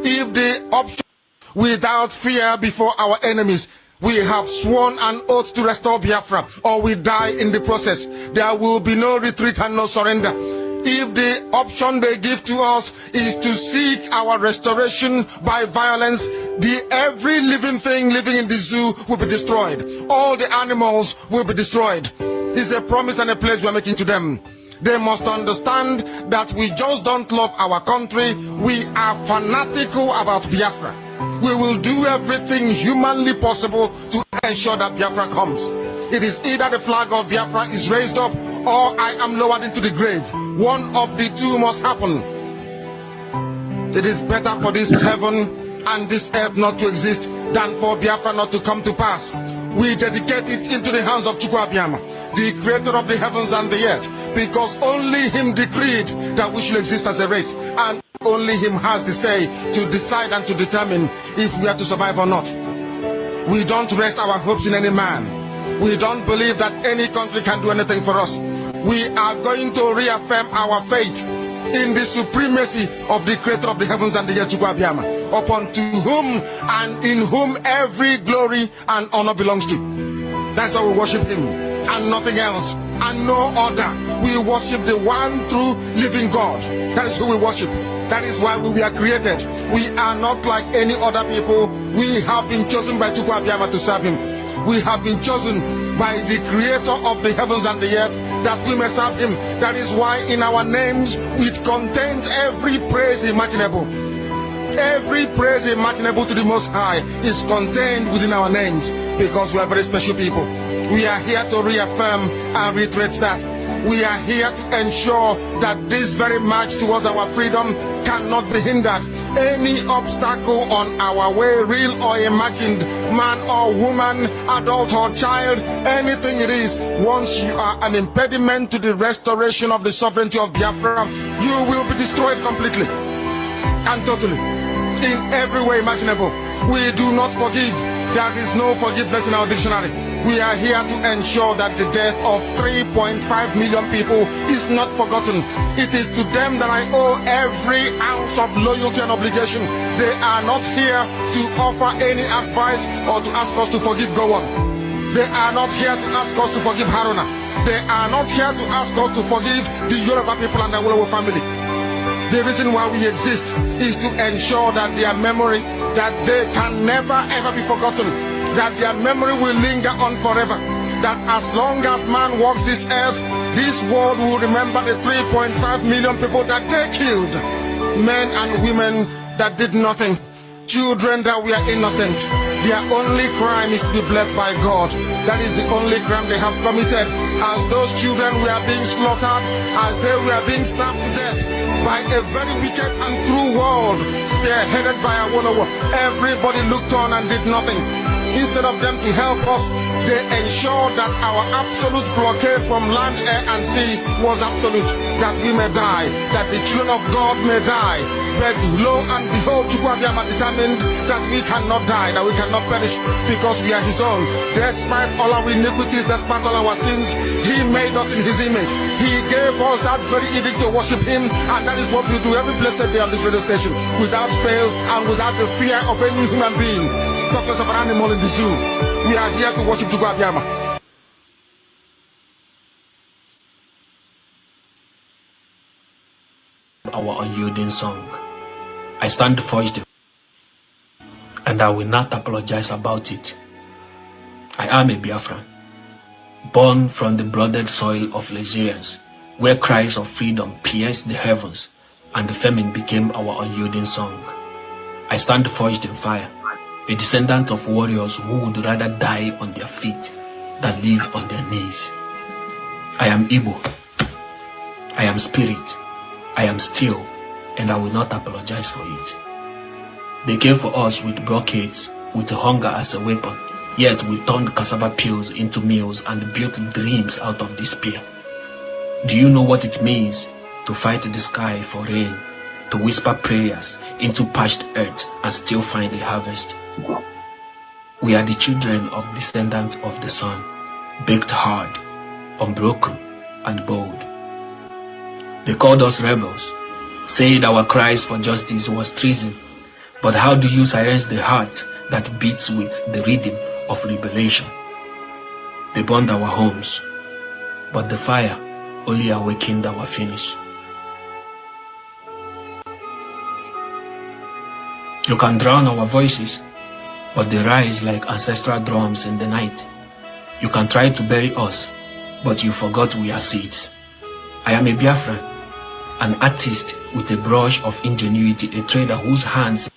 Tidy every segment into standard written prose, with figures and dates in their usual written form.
If the option without fear before our enemies, we have sworn an oath to restore Biafra, or we die in the process. There will be no retreat and no surrender. If the option they give to us is to seek our restoration by violence, every living thing living in the zoo will be destroyed. All the animals will be destroyed. It's a promise and a pledge we are making to them. They must understand that we just don't love our country. We are fanatical about Biafra. We will do everything humanly possible to ensure that Biafra comes. It is either the flag of Biafra is raised up or I am lowered into the grave. One of the two must happen. It is better for this heaven and this earth not to exist than for Biafra not to come to pass. We dedicate it into the hands of Chukwu Abiyama, the creator of the heavens and the earth, because only him decreed that we should exist as a race, and only him has the say to decide and to determine if we are to survive or not. We don't rest our hopes in any man. We don't believe that any country can do anything for us. We are going to reaffirm our faith in the supremacy of the creator of the heavens and the earth, Chukwu Abiyama, upon to whom and in whom every glory and honor belongs to. That's why we worship him and nothing else and no other. We worship the one true living God. That is who we worship. That is why we were created. We are not like any other people. We have been chosen by Chukwu Abiyama to serve him. We have been chosen by the creator of the heavens and the earth that we may serve him. That is why in our names it contains every praise imaginable. Every praise imaginable to the Most High is contained within our names, because we are very special people. We are here to reaffirm and reiterate that. We are here to ensure that this very march towards our freedom cannot be hindered. Any obstacle on our way, real or imagined, man or woman, adult or child, anything it is, once you are an impediment to the restoration of the sovereignty of Biafra, you will be destroyed completely and totally, in every way imaginable. We do not forgive. There is no forgiveness in our dictionary. We are here to ensure that the death of 3.5 million people is not forgotten. It is to them that I owe every ounce of loyalty and obligation. They are not here to offer any advice or to ask us to forgive Gowon. They are not here to ask us to forgive Haruna. They are not here to ask us to forgive the Yoruba people and the Awolowo family. The reason why we exist is to ensure that their memory, that they can never ever be forgotten, that their memory will linger on forever, that as long as man walks this earth, this world will remember the 3.5 million people that they killed, men and women that did nothing, children that were innocent. Their only crime is to be blessed by God. That is the only crime they have committed. As those children were being slaughtered, as they were being stabbed to death by a very wicked and cruel world, spearheaded by Awolowo, everybody looked on and did nothing. Instead of them to help us, they ensured that our absolute blockade from land, air and sea was absolute, that we may die, that the children of God may die. But lo and behold, Chukwu Abiyama determined that we cannot die, that we cannot perish, because we are his own. Despite all our iniquities, despite all our sins, he made us in his image. He gave us that very edict to worship him, and that is what we do every blessed day on this radio station, without fail and without the fear of any human being, such as of an animal in the zoo. We are here to worship Chukwu Abiyama. Our unyielding song. I stand forged, and I will not apologize about it. I am a Biafran, born from the blooded soil of Nigerians, where cries of freedom pierced the heavens, and the famine became our unyielding song. I stand forged in fire, a descendant of warriors who would rather die on their feet than live on their knees. I am Igbo. I am spirit. I am still, and I will not apologize for it. They came for us with blockades, with hunger as a weapon, yet we turned cassava peels into meals and built dreams out of despair. Do you know what it means to fight the sky for rain, to whisper prayers into parched earth and still find a harvest? We are the children of descendants of the sun, baked hard, unbroken, and bold. They called us rebels, said our cries for justice was treason. But how do you silence the heart that beats with the rhythm of rebellion? They burned our homes, but the fire only awakened our finish. You can drown our voices, but they rise like ancestral drums in the night. You can try to bury us, but you forgot we are seeds. I am a Biafran, an artist with a brush of ingenuity, a trader whose hands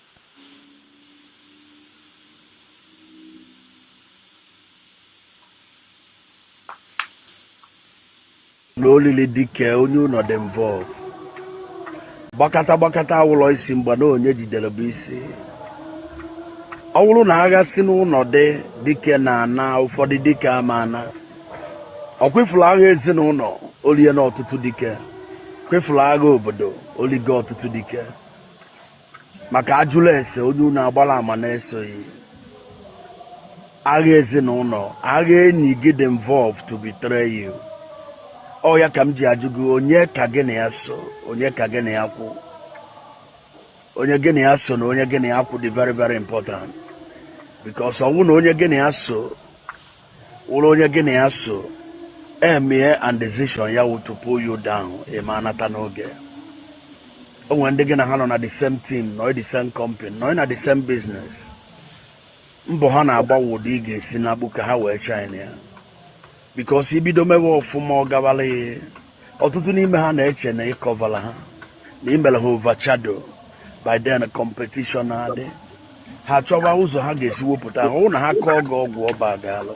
n'olili dike onye ụlọ dị involve gbakata ụlọ isi mgba na onye jidere bụ isi ọ bụrụ na agha si n'ụlọ dị dike na ana ụfọdụ dike amana ọ kwefula agha ezinụlọ olie na ọtụtụ dike kwefula agha obodo oligo ọtụtụ dike maka ajụla ese onye unu agbala ama na-esoghị agha ezinụlọ agha enyi gị dị involve to betray you. Oh, ya kam ji ajụ gị onye ka gị na ya so onye ka gị na ya kwụ onye gị na ya so na onye gị na ya kwụ dị very very important because ọ bụrụ na onye gị na ya so wụrụ onye gị na ya so emie and decision ya wụ to pull you down ema anata n'oge o nwere ndị gị na ha nọ na the same team nọ the same company nọ na the same business mbọ ha na-agba ụdị ị ga-esi n'akpụ ka ha wee shine ya because ibido mewe ọfụma ọ gawala ọtụtụ n'ime ha na-eche na ịkọvala ha na imere ha overshadow by then competition adị ha chọwa ụzọ ha ga-esi wepụta hụ na ha kọọ gị ọgwụ ọba galụ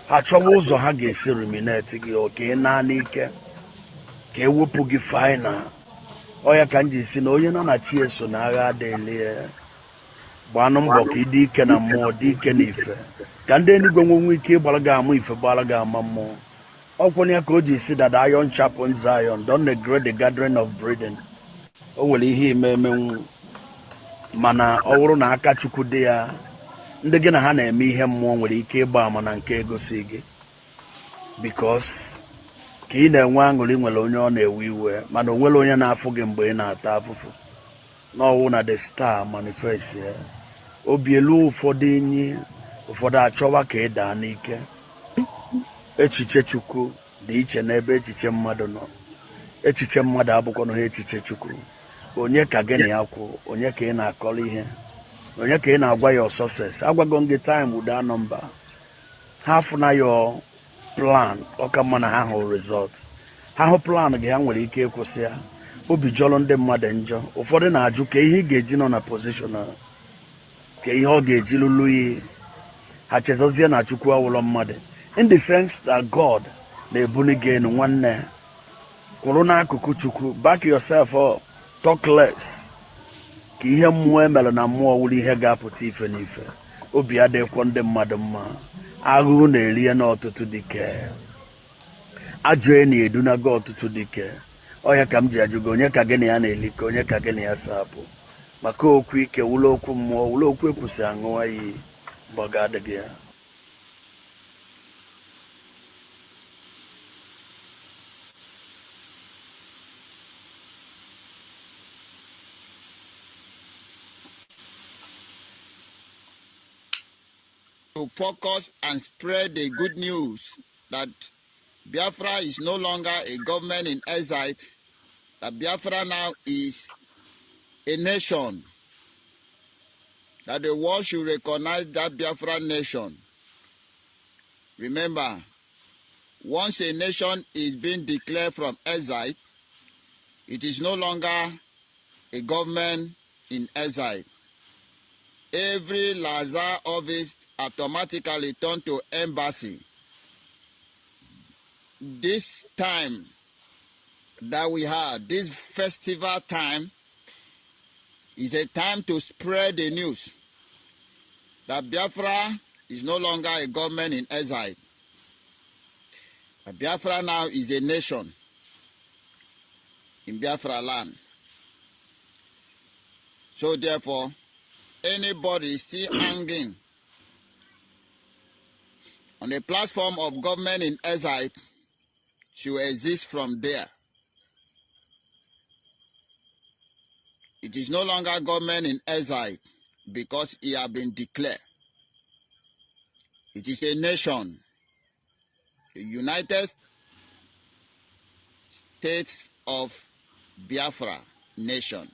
ha chọwa ụzọ ha ga-esi ruminate gị oke naa n'ike ka ewepụ gị final ọ ya ka m ji si na onye nọ na chi eso na agha adịghị gbanụ mbọ ka ịdị ike na mmụọ dị ike na ife ka ndị enigwe nwe ike ịgbara gị ama ife gbara gị ama mmụọ ọkwụna ya ka o ji si that iron sharpens Zion don't neglect the gathering of breeding. O nwere ihe ime emenwu mana ọ bụrụ na aka Chukwu dị ya ndị gị na ha na-eme ihe mmụọ nwere ike ịgba ama na nke egosi gị because ka ị na-enwe aṅụrị nwere onye ọ na-ewe iwe mana o nwere onye na-afụ gị mgbe ị na-ata afụfụ n'ọwụ na the star manifest ya obi elu ụfọdụ enyi ụfọdụ achọwa ka ị daa n'ike echiche Chukwu dị iche n'ebe echiche mmadụ nọ echiche mmadụ abụkwana ha echiche Chukwu onye ka gị na ya kwụ onye ka ị na-akọrọ ihe onye ka ị na-agwa ya success agwago gị time with that number half na your plan ọka mma na ha hụ result ha hụ plan gị ha nwere ike ịkwụsị ya obi jọrọ ndị mmadụ njọ ụfọdụ na-ajụ ka ihe ị ga-eji nọ na position ka ihe ọ ga-eji lụlụ iyi ha chezozie na Chukwu awụlọ mmadụ in the sense that God na-ebuli gị enu nwanne kwụrụ n'akụkụ Chukwu back yourself up talk less ka ihe mmụọ emere na mmụọ wụrụ ihe ga-apụta ife n'ife obi adịkwọ ndị mmadụ mma ahụhụ na-erie n'ọtụtụ dike ajọ na-edunago ọtụtụ dike ọ ya ka m ji ajụ gị onye ka gị na ya na-elike onye ka gị na ya sapụ maka okwu ike wụlọ okwu mmụọ wụlọ okwu ekwusi aṅụwa iyi mgbe ọ ga-adịghị ya. To focus and spread the good news that Biafra is no longer a government in exile, that Biafra now is a nation, that the world should recognize that Biafra nation. Remember, once a nation is being declared from exile, it is no longer a government in exile. Every Lazar office automatically turned to embassy. This time that we have, this festival time, is a time to spread the news that Biafra is no longer a government in exile. Biafra now is a nation in Biafra land. So therefore, anybody still hanging on the platform of government in exile should exist from there. It is no longer government in exile because it has been declared. It is a nation, the United States of Biafra nation.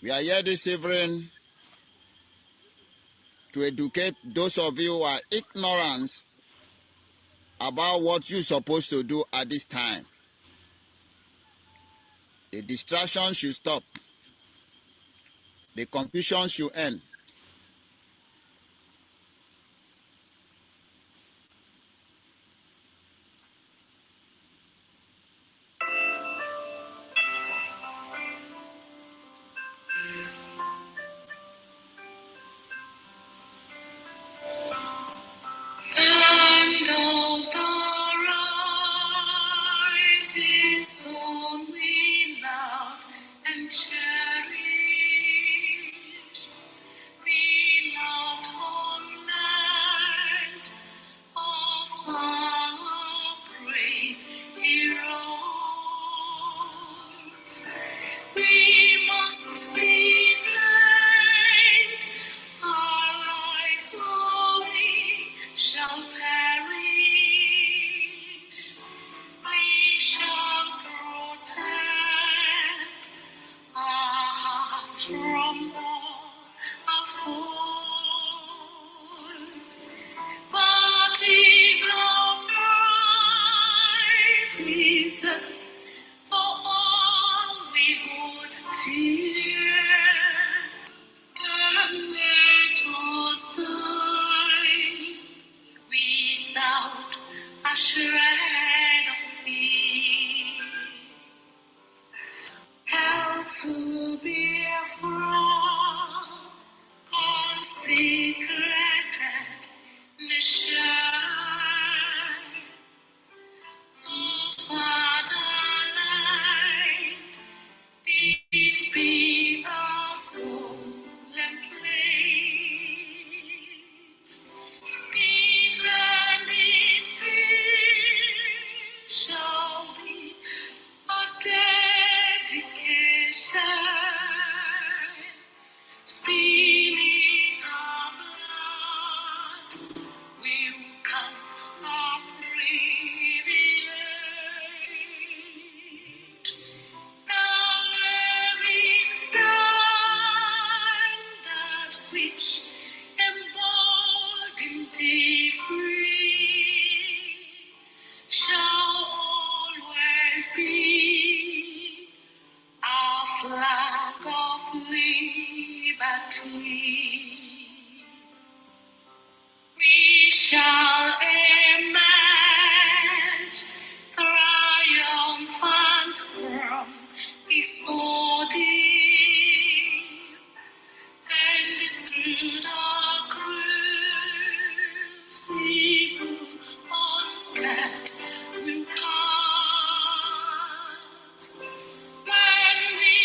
We are here this evening to educate those of you who are ignorant about what you're supposed to do at this time. The distraction should stop. The confusion should end. Land of the rising sun we love and cherish. Beloved homeland of our brave heroes. We must defend our lives, or we shall perish. We shall protect our hearts from all our foes. But if the prize is death for all we hold dear, and let us die without a shred of fear. How to be afraid, consecrated mission of fatherland. Peace be our soul and plate. Defending deed shall be our dedication. Spilling our blood will count our privilege. Now living standard which emboldened the free shall always be our flag of liberty. We shall emerge triumphant from this ordeal, and through the crucible unscared we'll pass. When we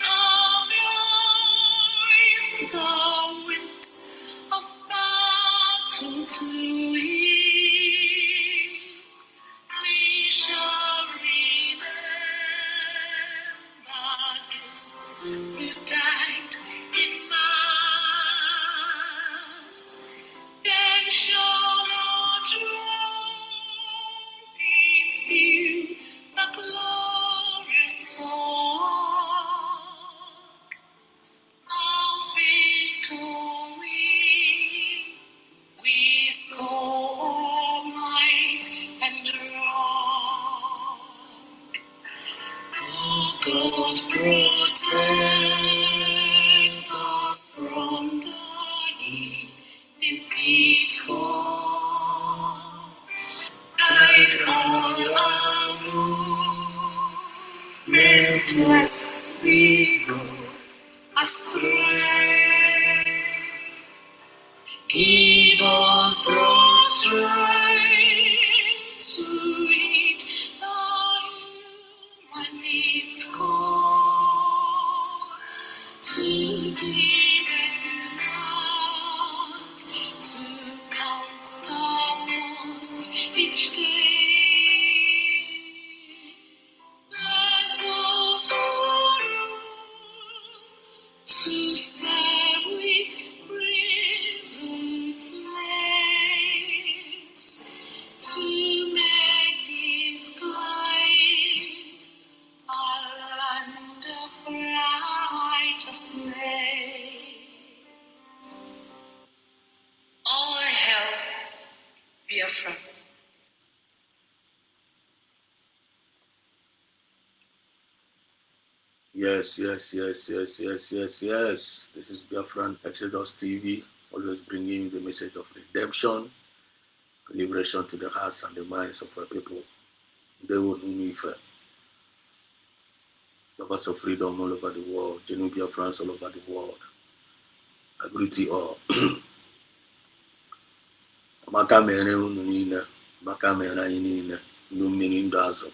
are poised, the wind of battle to yield, we shall remember this who died in mass. Then shall our trumpets peal the glorious song of victory. We score might and wrong. Oh God, protect us from dying in pitfall. Guide all our movements, lest we go astray. Give us the strength to read the humanist call, to live and not to count the cost each day. As those who Biafra. Yes. This is Biafran Exodus TV, always bringing you the message of redemption, liberation to the hearts and the minds of our people. They will know lovers of freedom all over the world, genuine Biafrans all over the world. I greet you all. Maka mere unu niile, maka mere anyị niile, ndị mmiri ndụ azụ,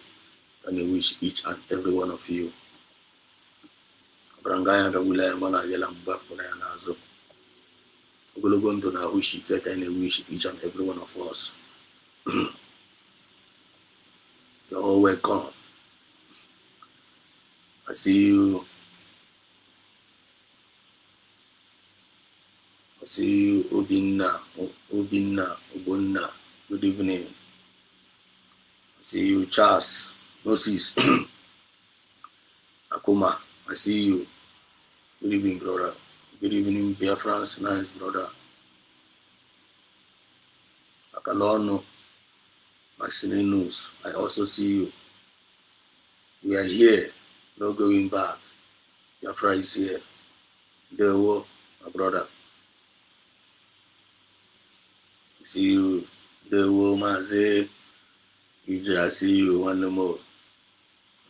and I wish each and every one of you. Brangaya gabula ya mana yela mbakuna ya nazo. Ogologo ndụ na ahụ ike ka I wish each and every one of us. You're all welcome. I see you. Obinna, Ubunna. Good evening. I see you, Charles, Moses, Akuma. I see you. Good evening, brother. Good evening, Biafrans, nice brother. Akalono, Maxine News. I also see you. We are here, no going back. Biafra is here. There were, my brother. I see you. There were, Maze. I see you one more.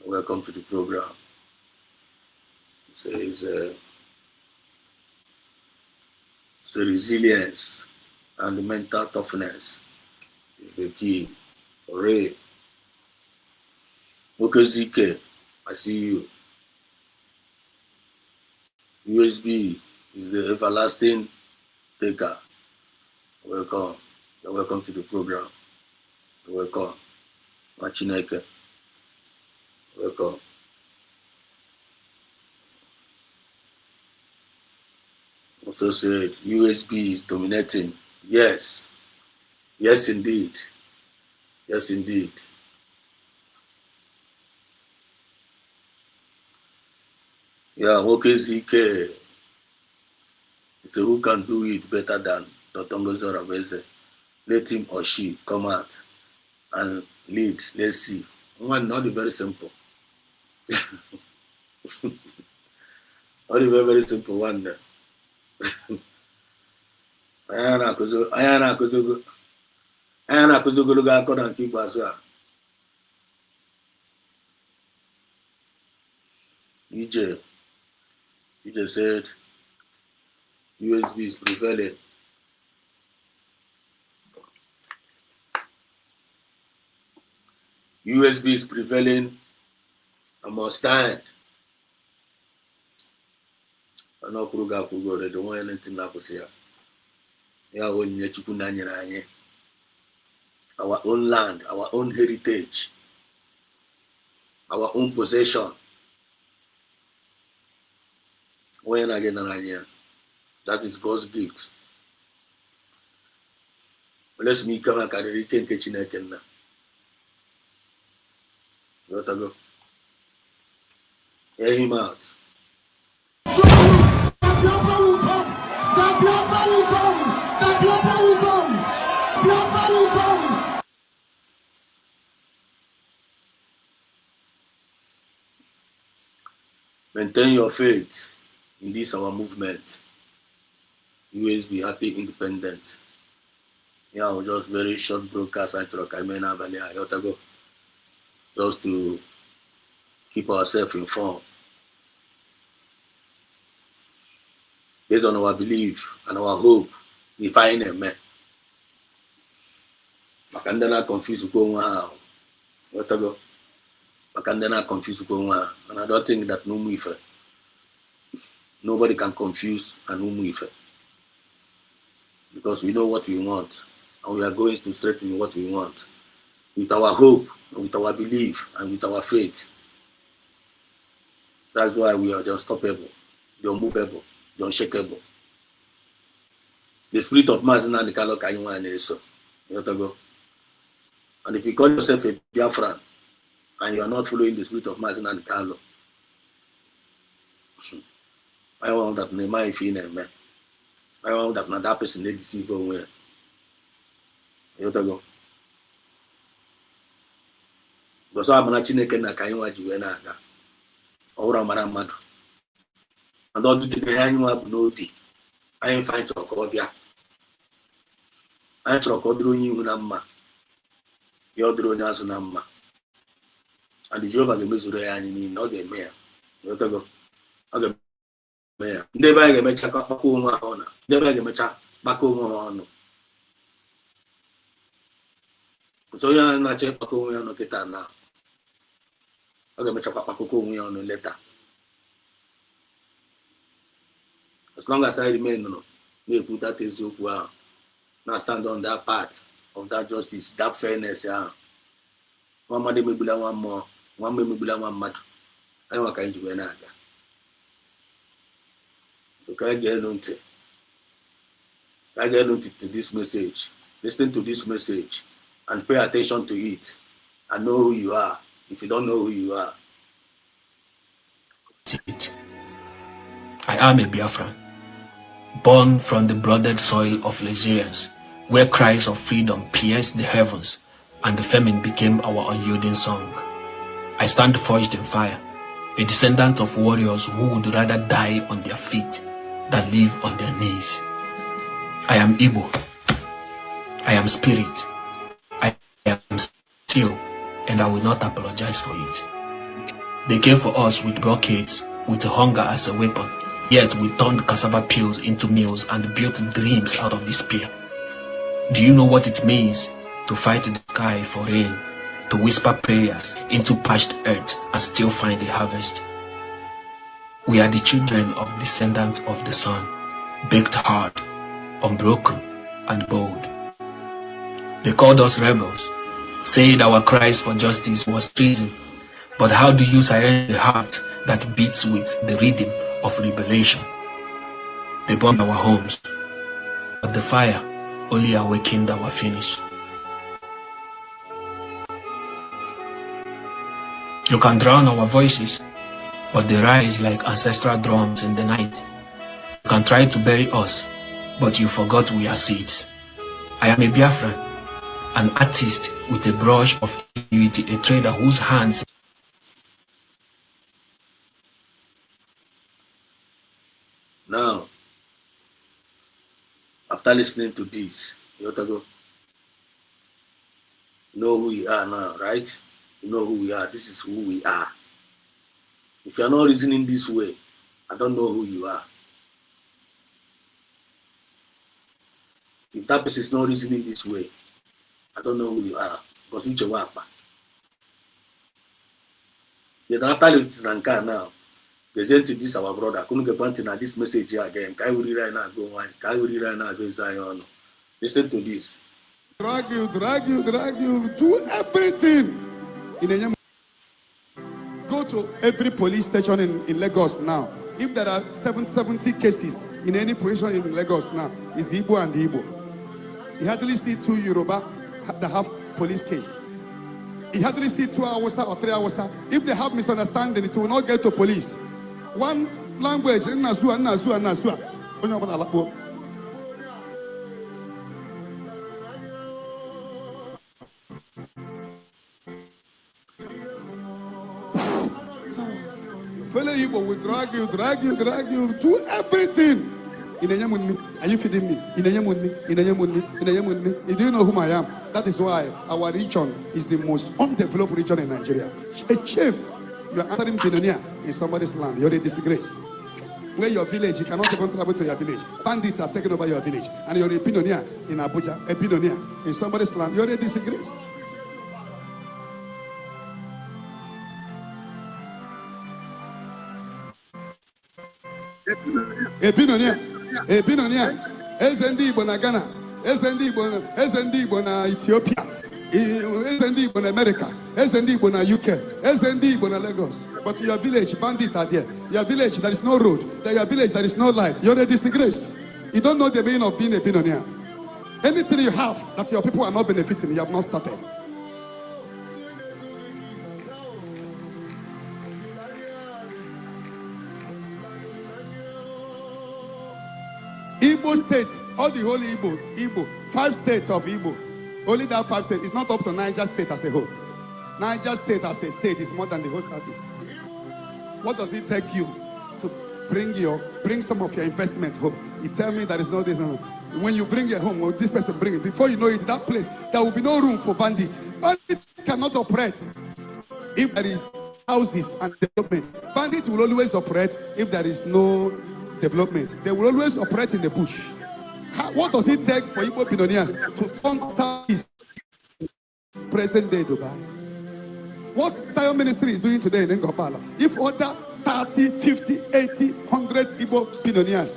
Welcome to the program. It says, so resilience and the mental toughness is the key for it. Okezike, I see you. USB is the everlasting taker. Welcome. You're welcome to the program. You're welcome. Machineke. Welcome. Also said USB is dominating. Yes. Yes, indeed. Yes, indeed. Yeah, Okezike. So who can do it better than Dotongo Zoraveze? Let him or she come out and lead. Let's see. One, not very simple. Not a very simple one. Ayana Kuzugo ga akọ na nke ikpeazụ a. EJ said USB is prevailing. USB is prevailing. I must stand. I know Kuruga Kugo, they don't want anything to happen. Our own land, our own heritage, our own possession. When again, that is God's gift. Let's me come and carry Chineke. Let go. Hear him out. Biafra will come. Biafra will come. Biafra will come. Biafra will come. Maintain your faith in this our movement. You always be happy, independent. Yeah, just very short broadcast. I talk. I may not go just to keep ourselves informed based on our belief and our hope. We find a man. Makandana confused go wow. Whatever. Makandana confused go wow. And I don't think that nobody can confuse an umuife. Because we know what we want. And we are going to straighten what we want. With our hope, and with our belief, and with our faith. That's why we are the unstoppable, the unmovable, the unshakable. The spirit of mass in the Kalo Kayuma and Eso. And if you call yourself a Biafran and you are not following the spirit of mass in the Kalo, I want that Nema if you I want that not that person they deceive away. Because amara Chineke na ka anyị nwa ji wee na-aga ọhụrụ amara mmadụ and ọdụdịbe ihe anyị nwa bụ n'obi anyị mfe anyị chọrọ ka ọ bịa anyị chọrọ ka ọ dịrị onye ihu na mma ya ọ dịrị onye azụ na mma and Jehova ga-emezuru ya anyị niile ọ ga-eme ya ọ ga-eme ya ndị ebe anyị ga-emecha kpakọ onwe ha ọnụ ndị ebe anyị ga-emecha kpakọ onwe ha ọnụ so onye a na-achọ ịkpakọ onwe ya ọnụ kịta na ọ ga-emechakwa kpakọkọ onwe ya ọnụ leta as long as I remain na-ekwuta eziokwu ahụ na stand on that part of that justice, that fairness ahụ nwa mmadụ emegbula nwa mmụọ nwa mma emegbula nwa mmadụ anyị nwa ka anyị ji wee na-aga so ka anyị ga-enu ntị to this message, listen to this message and pay attention to it and know who you are. If you don't know who you are, I am a Biafran, born from the blooded soil of Nigerians, where cries of freedom pierced the heavens and the famine became our unyielding song. I stand forged in fire, a descendant of warriors who would rather die on their feet than live on their knees. I am Igbo. I am spirit. I am still, and I will not apologize for it. They came for us with blockades, with hunger as a weapon, yet we turned cassava peels into meals and built dreams out of despair. Do you know what it means to fight the sky for rain, to whisper prayers into parched earth and still find a harvest? We are the children of descendants of the sun, baked hard, unbroken, and bold. They called us rebels, saying our cries for justice was treason. But how do you silence the heart that beats with the rhythm of rebellion? They bombed our homes, but the fire only awakened our finish. You can drown our voices, but they rise like ancestral drums in the night. You can try to bury us, but you forgot we are seeds. I am a Biafran, an artist with a brush of beauty, a trader whose hands... Now, after listening to this, you have to go. You know who we are now, right? You know who we are. This is who we are. If you are not reasoning this way, I don't know who you are. If that person is not reasoning this way, I don't know who you are. Because it's your work. Yet after listening to now, present this our brother. Couldn't get one thing at this message here again. Can you read right now? Go on. Can you read right now? Go Zion. Listen to this. Drag you, do everything. Go to every police station in Lagos now. If there are 70 cases in any police station in Lagos now, it's Igbo and Igbo. You hardly see 2 Yoruba that have police case. You hardly see 2 Hausa or 3 Hausa. If they have misunderstanding, it will not get to police. One language, Nasua. Fellow Igbo will drag you, do everything. Are you feeding me? Do you know whom I am? That is why our region is the most undeveloped region in Nigeria. A shame. You are answering billionaire in somebody's land. You're a disgrace. Where your village, you cannot even travel to your village. Bandits have taken over your village. And you're a billionaire in Abuja, a billionaire in somebody's land. You're a disgrace. A billionaire. SND Igbo na Ghana, SND Igbo na Ethiopia, SND Igbo na America, SND Igbo na UK, SND Igbo na Lagos. But your village, bandits are there. Your village, there is no road. Your village, there is no light. You're a disgrace. You don't know the meaning of being a billionaire. Anything you have that your people are not benefiting, you have not started. Igbo state, all the whole Igbo, 5 states of Igbo. Only that 5 states. It's not up to Niger state as a whole. Niger State as a state is more than the whole Southeast. What does it take you to bring some of your investment home? You tell me there is no this. No. When you bring it home, or this person bring it, before you know it, that place, there will be no room for bandits. Bandits cannot operate if there is houses and development. Bandits will always operate if there is no development. They will always operate in the bush. What does it take for Igbo billionaires to turn Southeast present day Dubai? What Zion Ministry is doing today in Ngobala, if other 30, 50, 80, 100 Igbo billionaires,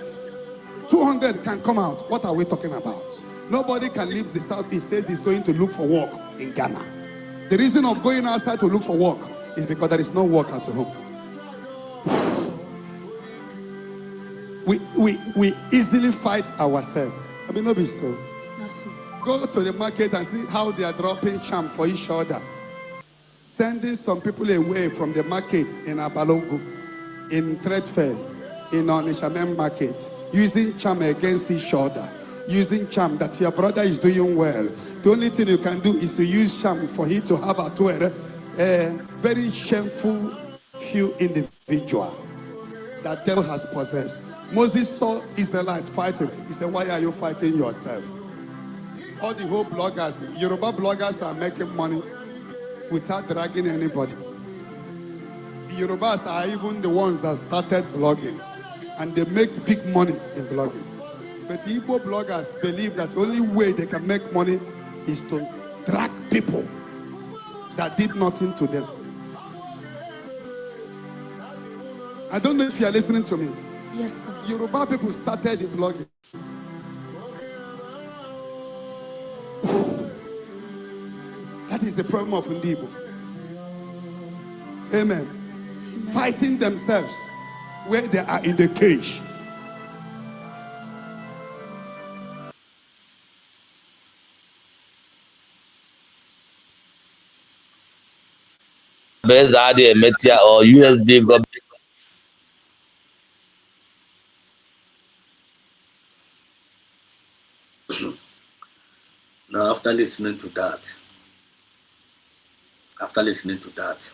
200 can come out, what are we talking about? Nobody can leave the Southeast, says he's going to look for work in Ghana. The reason of going outside to look for work is because there is no work at home. We easily fight ourselves. I mean, no be so. Go to the market and see how they are dropping charm for each other. Sending some people away from the market in Abalogu, in Trade Fair, in Onishamen market, using charm against each other, using charm that your brother is doing well. The only thing you can do is to use charm for him to have a very shameful few individual that devil has possessed. Moses saw Israelites fighting. He said, why are you fighting yourself? All the whole bloggers, Yoruba bloggers are making money without dragging anybody. The Yorubas are even the ones that started blogging, and they make big money in blogging. But the Igbo bloggers believe that the only way they can make money is to drag people that did nothing to them. I don't know if you are listening to me. Yes, sir. Yoruba people started the blogging. That is the problem of Ndibo. Amen. Fighting themselves where they are in the cage. Based on the media or USB government. Now, after listening to that,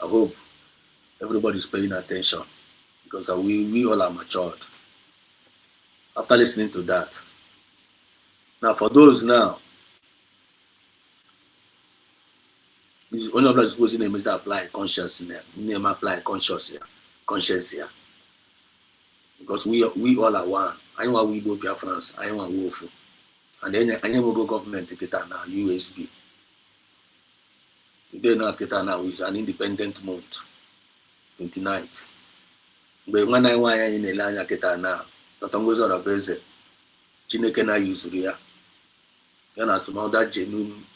I hope everybody's paying attention, because we all are matured. After listening to that, now for those now, this only of us supposed name is apply conscience name apply conscience here, because we all are one. I want we both Biafrans, I want Wolf, and then I want go government to get now USB. Today now Kita now is an independent month, 29th. But when I want in the line Kita now, not goes on a base, Chineke na Yusuria, and as some other genuine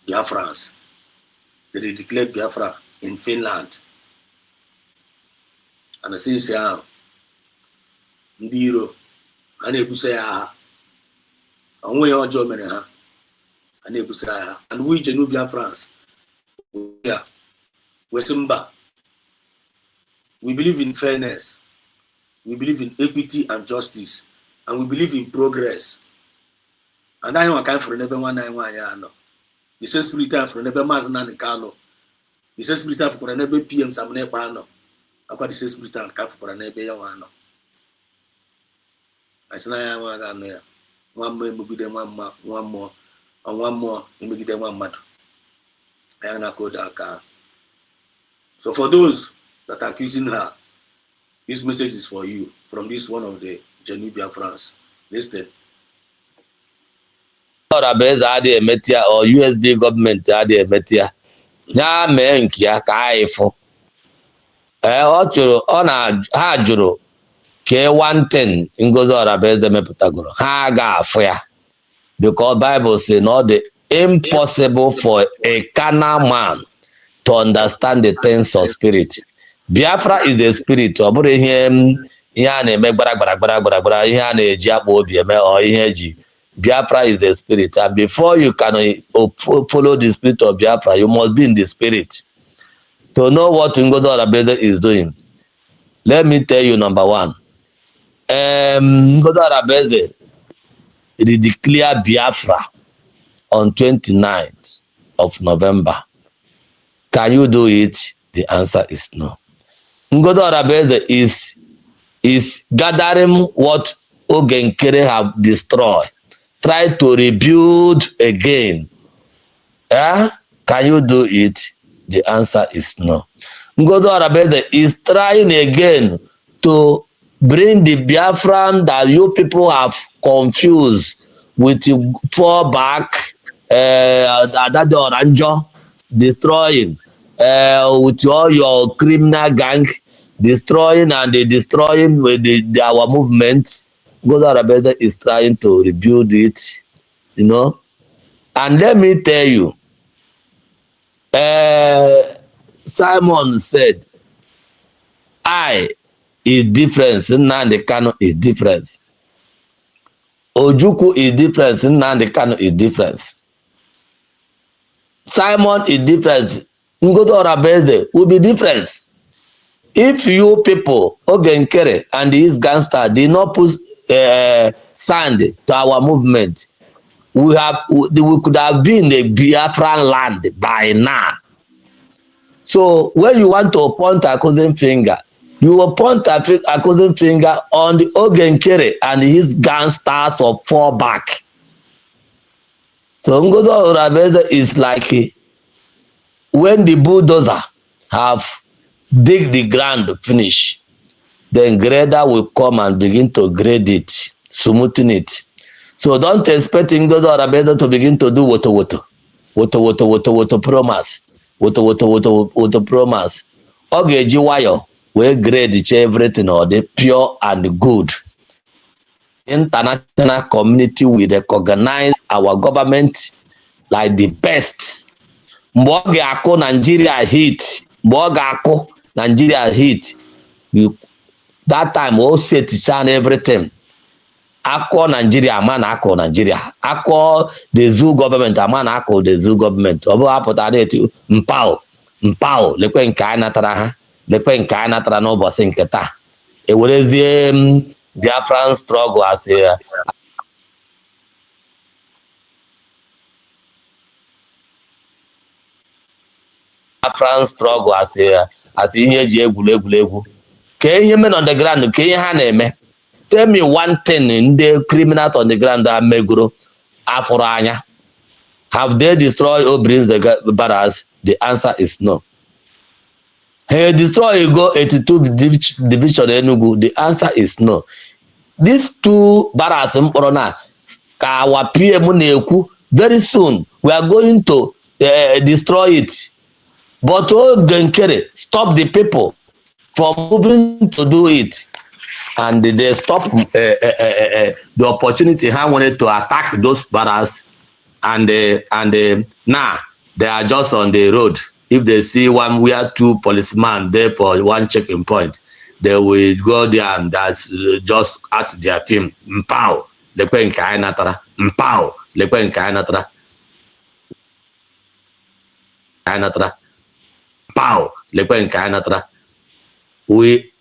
Biafrans, they declared Biafra in Finland. And I say, Ndiro, and Ebusaya, and we all Germany, and Ebusaya, and we genuine Biafrans. Yeah, Wesimba. We believe in fairness, we believe in equity and justice, and we believe in progress. And I want to for never one I want. The same spirit for never Mazana and Carlo. The same spirit for never PM Samne Pano. I've got the same spirit and Calf for never Yawano. I say I want to know. One more, maybe them one more, and one more, maybe them one matter. So for those that are accusing her, this message is for you from this one of the genuine Biafrans. Listen. Based on the media or USB government the media. Ya mee nke ya ka anyị fụ. Ọ na ha jụrụ ke one thing Ngozi Orabaeze mepụtagoro. Ha ga-afụ ya. Because Bible say not the impossible for a carnal man to understand the things of spirit. Biafra is a spirit. Ọ bụrụ ihe a na-eme gbara ihe a na-eji akpa obi eme ọ ihe ji. Biafra is a spirit, and before you can follow the spirit of Biafra, you must be in the spirit to know what Ngozi Orabaeze is doing. Let me tell you, number one, Ngozi Orabaeze declared Biafra on 29th of November. Can you do it? The answer is no. Ngodo Arabeze is gathering what Ogenkere have destroyed. Try to rebuild again. Can you do it? The answer is no. Ngodo Arabeze is trying again to bring the Biafran that you people have confused with fall back, that the Oranjo destroying, with all your criminal gang destroying and they destroying with our movement. Ngodo Arabeze is trying to rebuild it, And let me tell you, Simon said, I is different, Nnamdi Kanu is different. Ojukwu is different, Nnamdi Kanu is different. Simon is different. Ngodo Arabeze will be different. If you people, Ogenkere and his gangster, did not put sand to our movement, we could have been a Biafran land by now. So when you want to point accusing finger, you will point accusing finger on the Ogenkere and his gangsters of fallback. So Ngodo Arabeze is like when the bulldozer have dig the ground finish, then grader will come and begin to grade it, smoothen it. So don't expect Ngodo Arabeze to begin to do woto promise. Woto promise. Ọ ga-eji nwayọ wee grade everything or the pure and good. International community will recognize our government like the best. Mgbe ọ ga-akụ Nigeria hit, that time o seticha na everything. Akọ Nigeria ma na akọ Nigeria. Akọ the zoo government ama na akọ the zoo government. Ọ bụ apụtara etu mpao lekwe nke anyị natara ha, lekwe nke anyị natara n'ụbọchị nke taa. Ewerezie Biafran struggle as ihe eji egwuregwu. Ka ihe men on the ground, ka ihe ha na-eme. Tell me one thing ndị criminals on the ground are megoro afụrụ anya. Have they destroyed Obrin's barracks? The answer is no. Have they destroyed Go 82 Division Enugu? The answer is no. These two barracks mkpọrọ na ka our PM na-ekwu very soon we are going to destroy it. But Ogenkere stop the people from moving to do it. And they stop the opportunity ha wanted to attack those barracks, and now they are just on the road. If they see one, we are two policemen there for one checking point, they will go there and that's just at their film. Mpao lekwe nke anyị natara. Mpao lekwe nke anyị natara. Mpao lekwe nke anyị natara.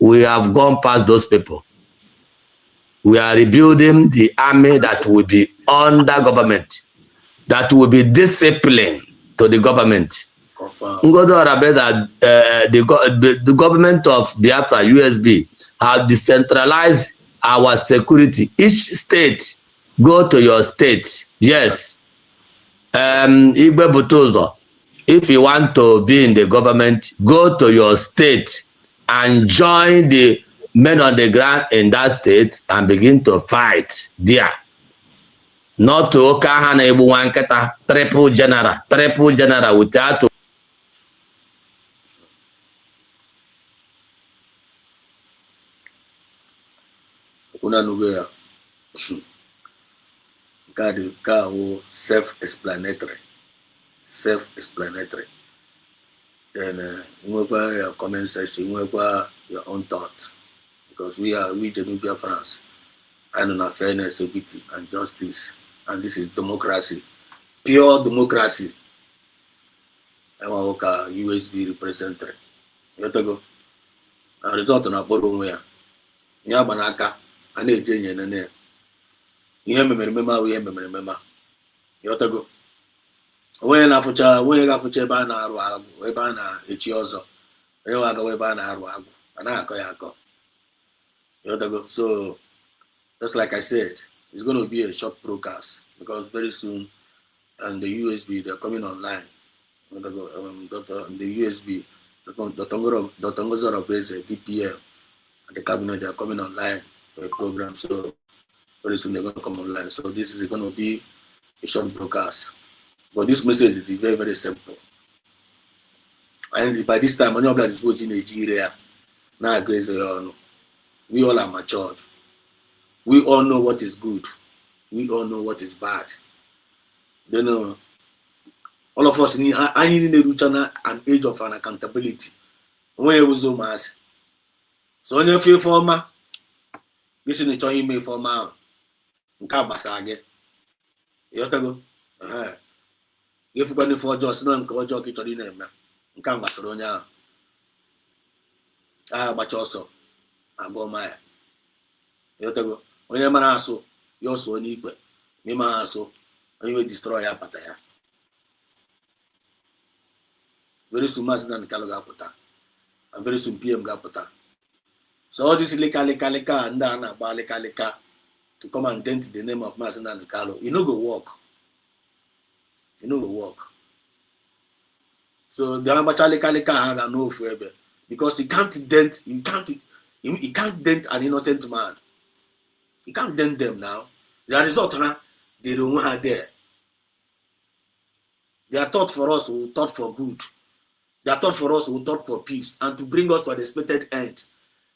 We have gone past those people. We are rebuilding the army that will be under government, that will be disciplined to the government. Ngodo Arabeze, the government of Biafra, USB, have decentralized our security. Each state, go to your state. Yes. Igbe Butozo, if you want to be in the government, go to your state and join the men on the ground in that state and begin to fight there. Not to Okaha na Ebu Wanketa, triple general without to Unanuga God self-explanatory. Then you have your comment section, you have your own thought. Because we Genubia France, and on fairness, equity, and justice, and this is democracy, pure democracy. I want to USB representative. You have to go. And result on a bottom where Yabanaka and a genuine and you have remember, we have remember. You have to go. Onye ga-afụcha ebe a na-arụ agwụ, ebe a na-echi ọzọ, onye nwe agawa ebe a na-arụ agwụ, a na-akọ ya akọ. So just like I said, it's going to be a short broadcast because very soon and the USB they're coming online. The USB, Dr. Ngozoro is a DPM and the cabinet, they're coming online for a program. So very soon they're going to come online. So this is going to be a short broadcast. But this message is very, very simple. And by this time, when you're is watching Nigeria, now we all are matured. We all know what is good. We all know what is bad. Then all of us need an age of an accountability. When it was so much. So when you feel former, listen to your email for man. Nkabasage. You go. If you're going for just no encourage you to do name. Nkambasoronya. But also I go my. You go. When you man aso, you so ni ikwe. Me man aso, and you destroy ya pataya. Very soon mas na nkalo gaputa. And very soon PM gaputa. So all this leka and na ba leka to come and dent the name of Masina Nkalo, you know go work. You know go work. So the amateur leka have no forever because he can't dent an innocent man. He can't dent them now. The result, they don't want her there. They are taught for us, we thought for good. They are taught for us, we thought for peace and to bring us to an expected end.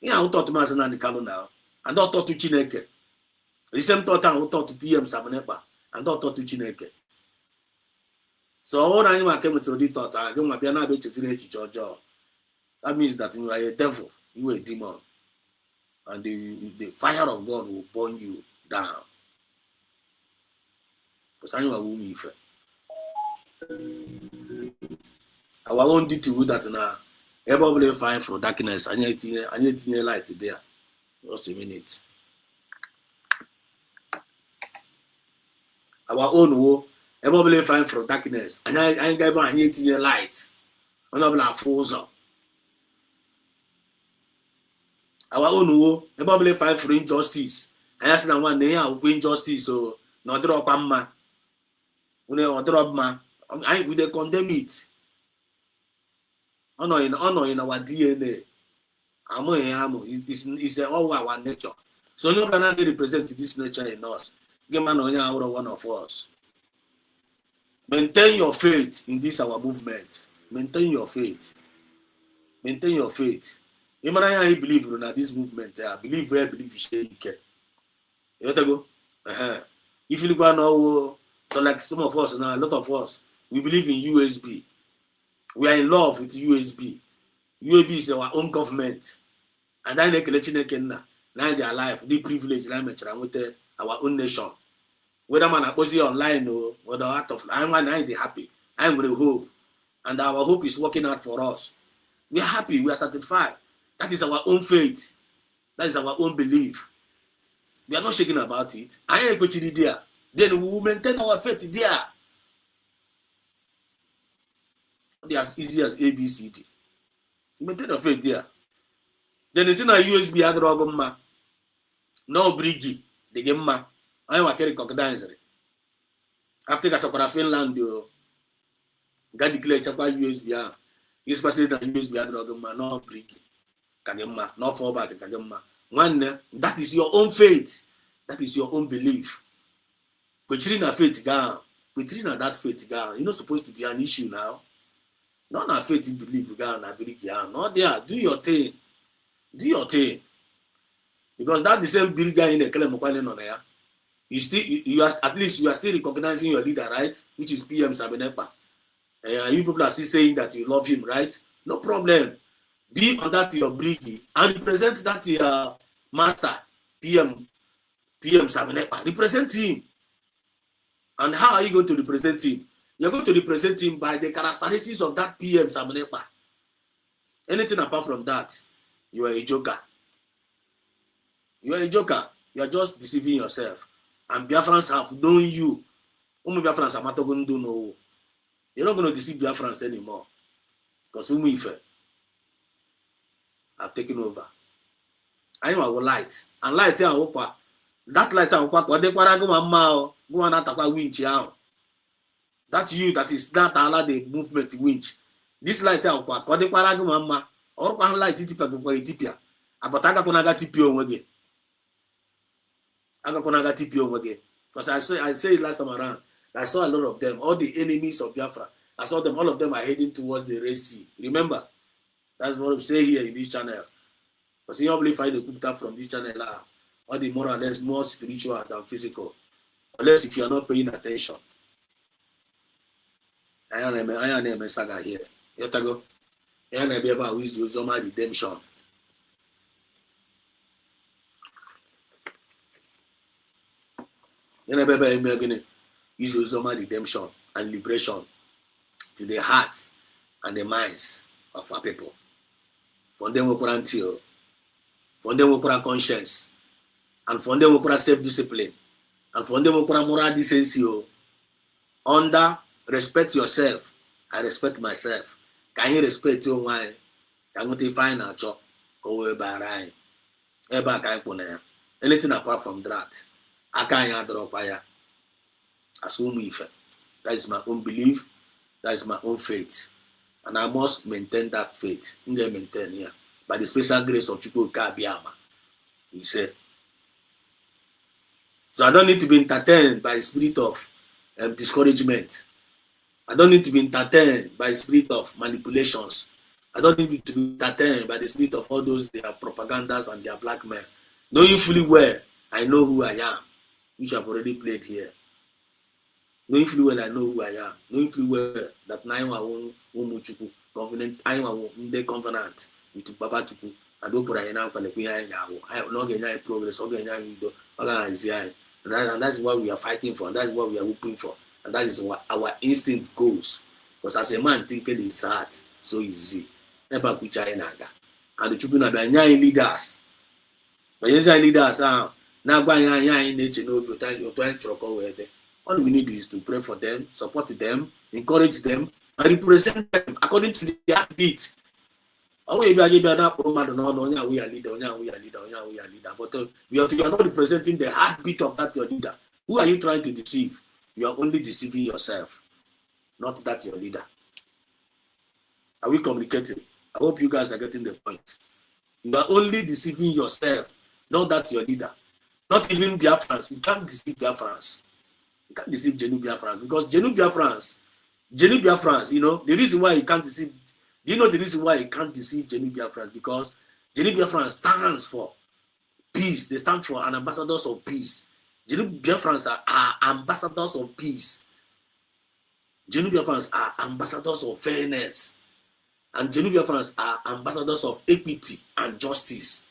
Yeah, who taught Masina Nkalo now? And not taught to Chineke. The same thought who taught to PM Samanepa and not taught to Chineke. So all I came to the thought, I don't want to be able to. That means that you are a devil, you are a demon. And the fire of God will burn you down. Because I know a woman. Our own duty with that now. Everybody fight for darkness. I need to light there. Just a minute. Our own war. Everybody fight for darkness. And I ain't got any light. I'm not fools up. Our own war. Everybody fight for injustice. I ask them one day how injustice. So no drop ma. We drop ma. We they condemn it. Honor in our DNA. It's all our nature. So no can represent this nature in us. One of us. Maintain your faith in this our movement. Maintain your faith. Maintain your faith. I believe in this movement. I believe where I believe you go. If you go now, so like some of us now, a lot of us, we believe in USB. We are in love with USB. USB is our own government. And I like now they are alive, the privilege with our own nation. Whether man are online or the out of I'm happy. I'm with hope. And our hope is working out for us. We are happy, we are satisfied. That is our own faith. That is our own belief. We are not shaking about it. I ain't going to there. Then we will maintain our faith there. They are as easy as ABCD. Maintain your faith there. Then it's in a USB adrogma. No brigi. The game ma. I want to recognize it. After that, I Finland, God declare chapa USB. He's passing the USB adrogma. No brigi. Kagema. No fallback. Kagema. One, that is your own faith. That is your own belief. Putting a faith down. Putting that faith down. You're not supposed to be an issue now. Not a faith in belief down. Not there. Do your thing. Do your thing. Because that's the same big guy in the Kalemokwane on there. You are at least you are still recognizing your leader, right? Which is PM Sabenepa. You people are still saying that you love him, right? No problem. Be on that your briggy and represent that your master, PM Sabenepa. Represent him. And how are you going to represent him? You're going to represent him by the characteristics of that PM Sabenepa. Anything apart from that, you are a joker. You are a joker. You are just deceiving yourself. And Biafrans have known you. Biafrans are not going to know. You're not going to deceive Biafrans anymore. Because Umuife have taken over. I know I will light. And light here, that light, that's you that is not allowed the movement winch. This light here, or light Ethiopia. But I got TPO again. Because I say last time around, I saw a lot of them, all the enemies of Biafra. I saw them, all of them are heading towards the Red Sea. Remember, that's what I'm saying here in this channel. Because you only find the Gupta from this channel, all the more or less more spiritual than physical. Unless if you are not paying attention. I am a saga here. You go. I am a about wisdom redemption. You know, use redemption and liberation to the hearts and the minds of our people. For them, we put until, for them, we put conscience, and for them, we put self-discipline, and for them, we put moral decency. Under respect yourself, I respect myself. Can you respect your wine? Can you find a job? Go by anything apart from that, I can't drop fire. Assume if that is my own belief, that is my own faith, and I must maintain that faith. Maintain here by the special grace of Chukwu Kabiama. He said. So I don't need to be entertained by the spirit of discouragement. I don't need to be entertained by the spirit of manipulations. I don't need to be entertained by the spirit of all those their propagandas and their blackmail. Knowing fully well, I know who I am, which I've already played here. Knowing fully well, I know who I am. Knowing fully well that I am covenant with Baba Chuku. I don't put a I have not get progress, and that's what we are fighting for, and that's what we are hoping for, and that is what our instinct goes. Because as a man thinking in his heart, so easy. Never put China. And the Chuku Nabi leaders. But yes, I leaders are now by in nature, no, you're trying to over there. All we need is to pray for them, support them, encourage them, and represent them according to their heartbeat. Oh, we are leader, we are leader. But you are not representing the heartbeat of that your leader. Who are you trying to deceive? You are only deceiving yourself, not that your leader. Are we communicating? I hope you guys are getting the point. You are only deceiving yourself, not that your leader. Not even Biafrans. You can't deceive Biafrans. You can't deceive Genu Biafrans because Genu Biafrans, you know, the reason why you can't deceive. Do you know the reason why you can't deceive Genu Biafrans? Because Genu Biafrans stands for peace. They stand for an ambassadors of peace. Genu Biafrans are ambassadors of peace. Genu Biafrans are ambassadors of fairness. And Genu Biafrans are ambassadors of equity and justice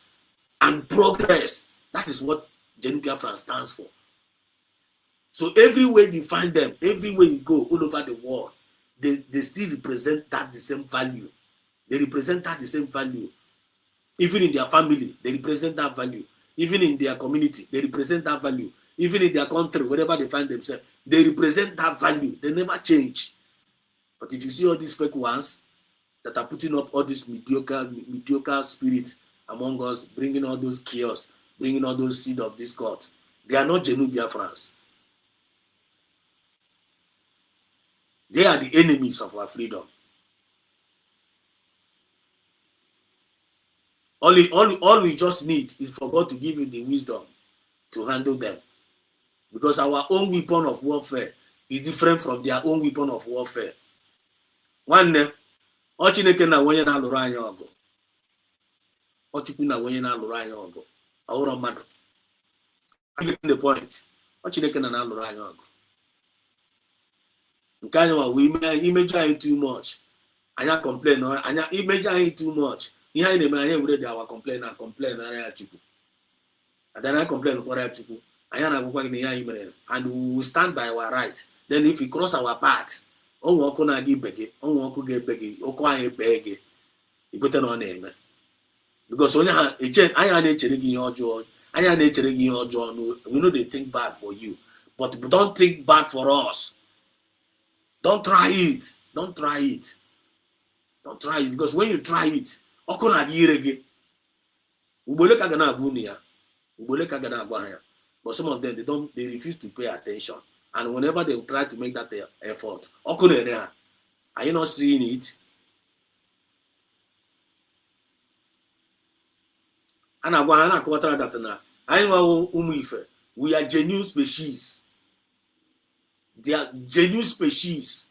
and progress. That is what Genu Biafrans stands for. So everywhere you find them, everywhere you go all over the world, they still represent that the same value. They represent that the same value. Even in their family, they represent that value. Even in their community, they represent that value. Even in their country, wherever they find themselves, they represent that value. They never change. But if you see all these fake ones that are putting up all this mediocre spirit among us, bringing all those chaos, bringing all those seed of discord, they are not Genu Biafrans. They are the enemies of our freedom. All we just need is for God to give you the wisdom to handle them. Because our own weapon of warfare is different from their own weapon of warfare. One name, Ochineke na wenye na alụrụ anyị ọgụ. Ochukwu na wenye na alụrụ anyị ọgụ. Ọhụrụ mmadụ. I'm getting the point. Ochineke na alụrụ anyị ọgụ. Nke anyị wa we image anyị too much. Anya complain anya image anyị too much. Ihe anyị na-eme anyị were dị our complain area Chukwu. And then I complain for Chukwu. Anya na-agwụkwa gị na ihe anyị mere. And we will stand by our right. Then if we cross our path, onwe ọkụ na-aga ibe gị, onwe ọkụ ga-ebe gị, ọkụ anyị ebe gị. Ikwete na ọ na-eme. Because onye ha anya na-echere gị ihe ọjọọ, anya na-echere gị ihe ọjọọ, we know they think bad for you, but don't think bad for us. Don't try it. Don't try it. Don't try it, because when you try it, ọkụ na-adị ire gị. Ugbole ka ga na-agba unu ya. Ugbole ka ga na-agba ya. But some of them, they refuse to pay attention. And whenever they try to make that effort, ọkụ na-ere ha. Are you not seeing it? And I na-akọwatara that na anyị nwa ụmụ ife, we are genuine species. They are genuine species.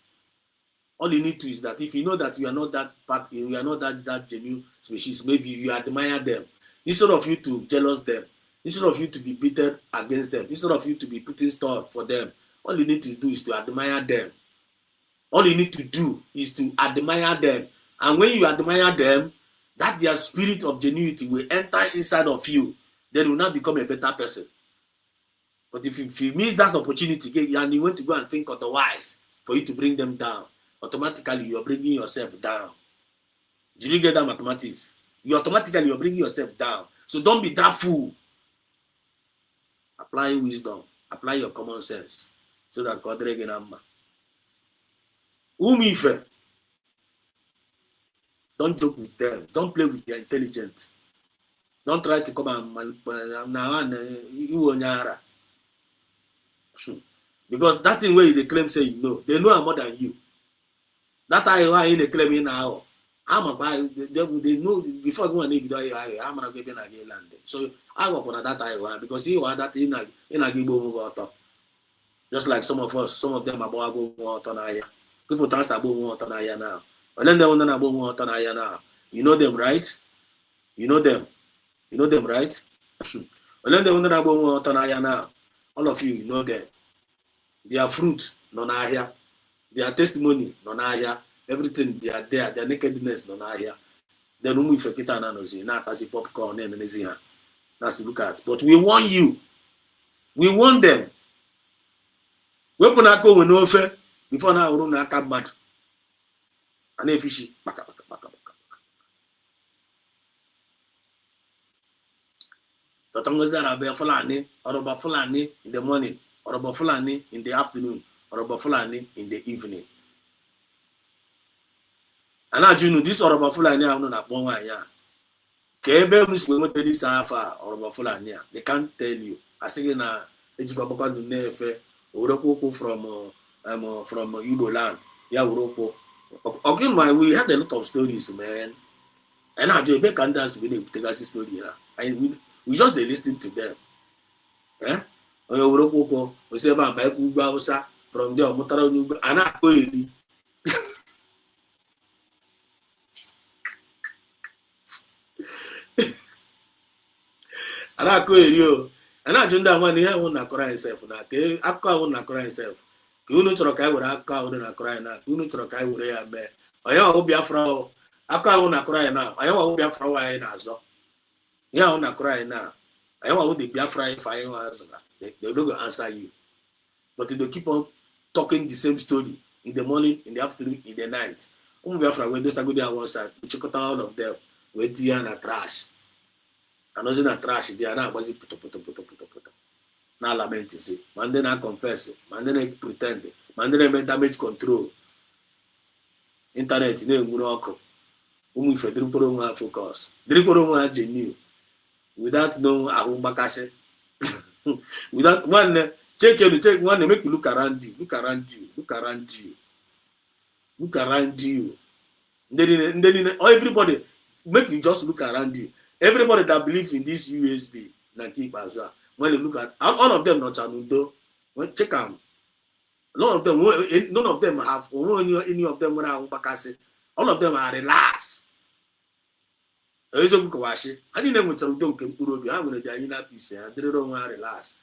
All you need to is that if you know that you are not that part, you are not that genuine species, maybe you admire them. Instead of you to jealous them, instead of you to be bitter against them, instead of you to be putting store for them, all you need to do is to admire them. All you need to do is to admire them. And when you admire them, that their spirit of genuinity will enter inside of you. Then you will not become a better person. But if you miss that opportunity and you want to go and think otherwise for you to bring them down, automatically you're bringing yourself down. Did you get that mathematics? You're bringing yourself down. So don't be that fool. Apply wisdom. Apply your common sense. So that God will number. Umife. Don't joke with them. Don't play with their intelligence. Don't try to come and because that thing where they claim say you know, they know more than you. That I in the claim now. I'm about they know before going to give I'm gonna give land. So I work on that I because you are that in a give water. Just like some of them are going water now. People trust about water now. And then they want to about water now. You know them, right? You know them, right? And then they want to about water now. All of you know them. Their fruit, no na here. Their testimony, no na here. Everything they are there. Their nakedness, no na here. Then we forget ananozi. Now as popcorn and anything. That's look at. But we want you. We want them. We put our go no fair before now. We don't have mad. And if fishy, baka. Tatangazara be Fulani, or about Fulani in the morning, or about Fulani in the afternoon, or about Fulani in the evening. And now you know this or about Fulani, I'm not a one ya. Kebe Muslim this alpha or about Fulani. They can't tell you. I say na Ejibabaka do nefe, Uroko from Igbo land. Yeah, Uroko. Okay, we had a lot of stories, man. And now you make us really take us story here. And we just listen to them. Eh? Uroko, we say about Uga from there, Mutara Uga, and I go. I go you. And I joined that one here, won't cry himself. Now, I won't cry himself. You know, Trokai would have called and cry now. You know, Trokai would have met. I will be a frow. I won't cry now. I will be a frow. I know. Yeah, I won't cry now. I want to be a fry if I answer. They don't answer you. But they keep on talking the same story in the morning, in the afternoon, in the night. When they start going there one side, we check out all of them. We're doing a trash. And also na trash there now was put. Now lament say, man then I confess, man then I pretend, man then I damage control. Internet no nguroko. Umu fe driporo nwa focus. Driporo nwa genuine. Without no ahumbakase. Without one check one make you look around you. Then everybody make you just look around you. Everybody that believes in this USB, when you look at all of them, not Chanudo, check them. None of them have any of them all of them are relaxed. I didn't know Chanudo came to I'm going to peace. I didn't want to relax.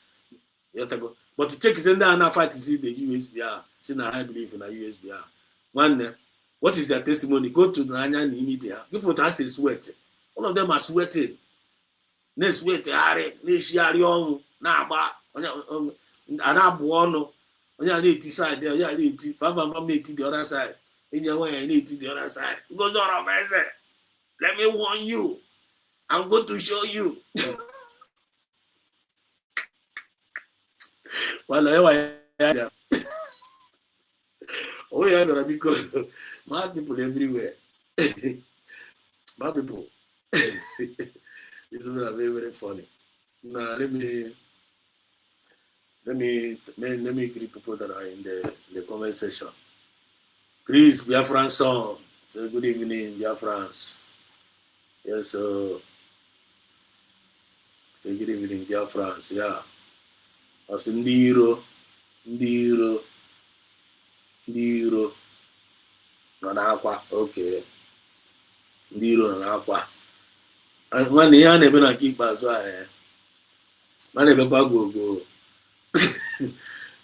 But to check is in there and fight to see the USB. See, I believe in a USB. One, what is their testimony? Go to the Nanya media. Before that, say sweat. All of them are sweating. They sweat, they share young, now, and I buono. I need to side there, I need to the other side. In your way, I need to the other side. It goes on, I say, let me warn you. I'm going to show you. Well, Oh yeah, because mad people everywhere. Mad people. This is very, very funny. Now let me greet people that are in the comment section. Chris, Biafran song. So good evening, Biafrans. Yes, so say good evening, Biafrans. Yeah. As Ndiro, Ndiro, Ndiro. Nọ n'akwa. Okay. Ndiro nọ n'akwa. Nwanne ihe a na-eme na nke ikpeazụ a a na-emekwa gogo.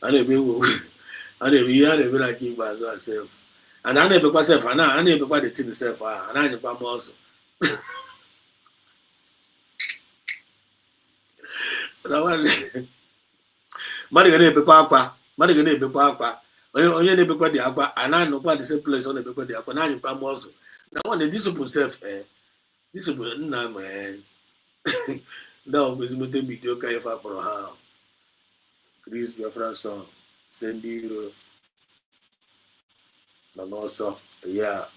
A na-eme ihe a na-eme na nke ikpeazụ a sef. And a na-emekwa sef a na-emekwa the thing sef a na-anyịkwa m ọzọ. Mmadụ ga na-ebekwa akwa. Mmadụ ga na-ebekwa akwa. Onye na-ebekwa dị akwa a na-anọkwa the same place ọ na-ebekwa dị akwa na-anyịkwa m ọzọ. Na nwanne disipụl sef disipụl nna m ndị ọ bụ ezigbote vidiyo ka ife akpọrọ ha Chris Biafra song si ndị iro nọ n'ọsọ ya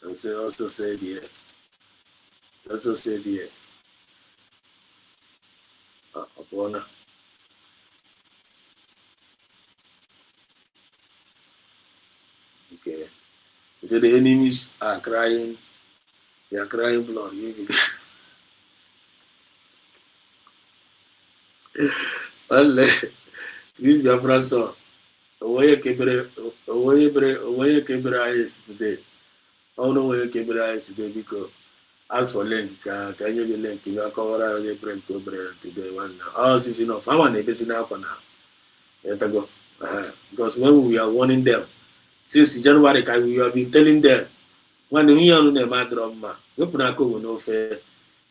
also said here ọpụọna okay he said the enemies are crying, they are crying blood even. Well, Chris Biafra song onye kebere anyị today. Ọ na onye kebere anyị today biko as for link ka anyị gị link bịa kọwara onye bere nke obere today one now. All season of ama na-ebesi n'akwa na etago because when we are warning them since January ka we have been telling them nwanne ihe ọnụ na-eme adịrọ mma wepụ n'aka onwe n'ofe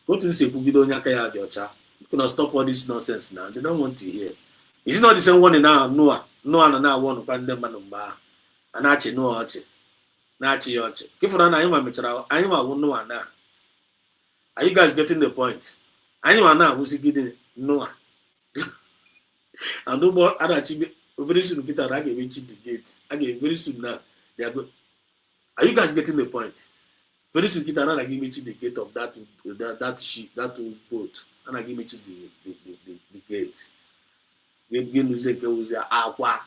otu nsi ekwugide onye aka ya dị ọcha. You cannot stop all this nonsense now. They don't want to hear. It's not the same one now. Noah na one kwa ndị mmadụ mgbe ahụ a na-achị Noah ọchị na-achị ya ọchị kefụra na anyị ma mechara anyị ma wụ Noah na. Are you guys getting the point? Anyị ma na-awụsigide Noah and ụgbọ adachi very soon kita na a ga-emechi the gate very soon now they are are you guys getting the point? Very soon kita na ga-emechi the gate of that ship, that boat. And I give me the gate. Give music was aqua.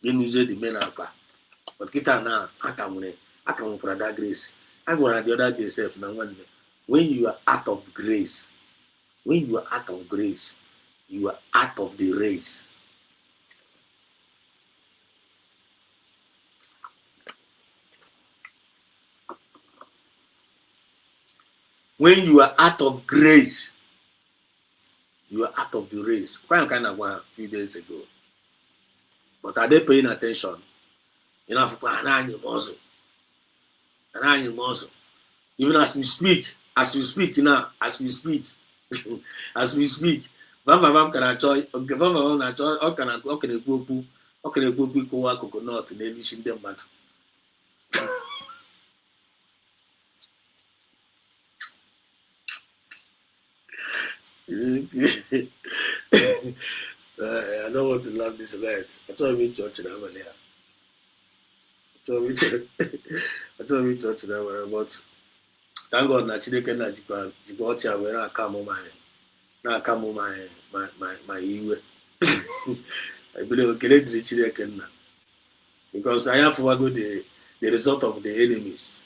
Give music the men aqua. But kita now, I come for that grace. I go on the other day self now when you are out of grace, you are out of the race. When you are out of grace, you are out of the race. Quite kind of one a few days ago. But are they paying attention? Enough muscle. Even as we speak now, as we speak, Bam can I joy, Bam na joy, or can I go coconut in every single man. I don't want to love this light. I told me church in Amania. I told me church in Amania, but thank God na Chineke na jikwa where I come my iwe. I believe Chineke na because I have to go the result of the enemies.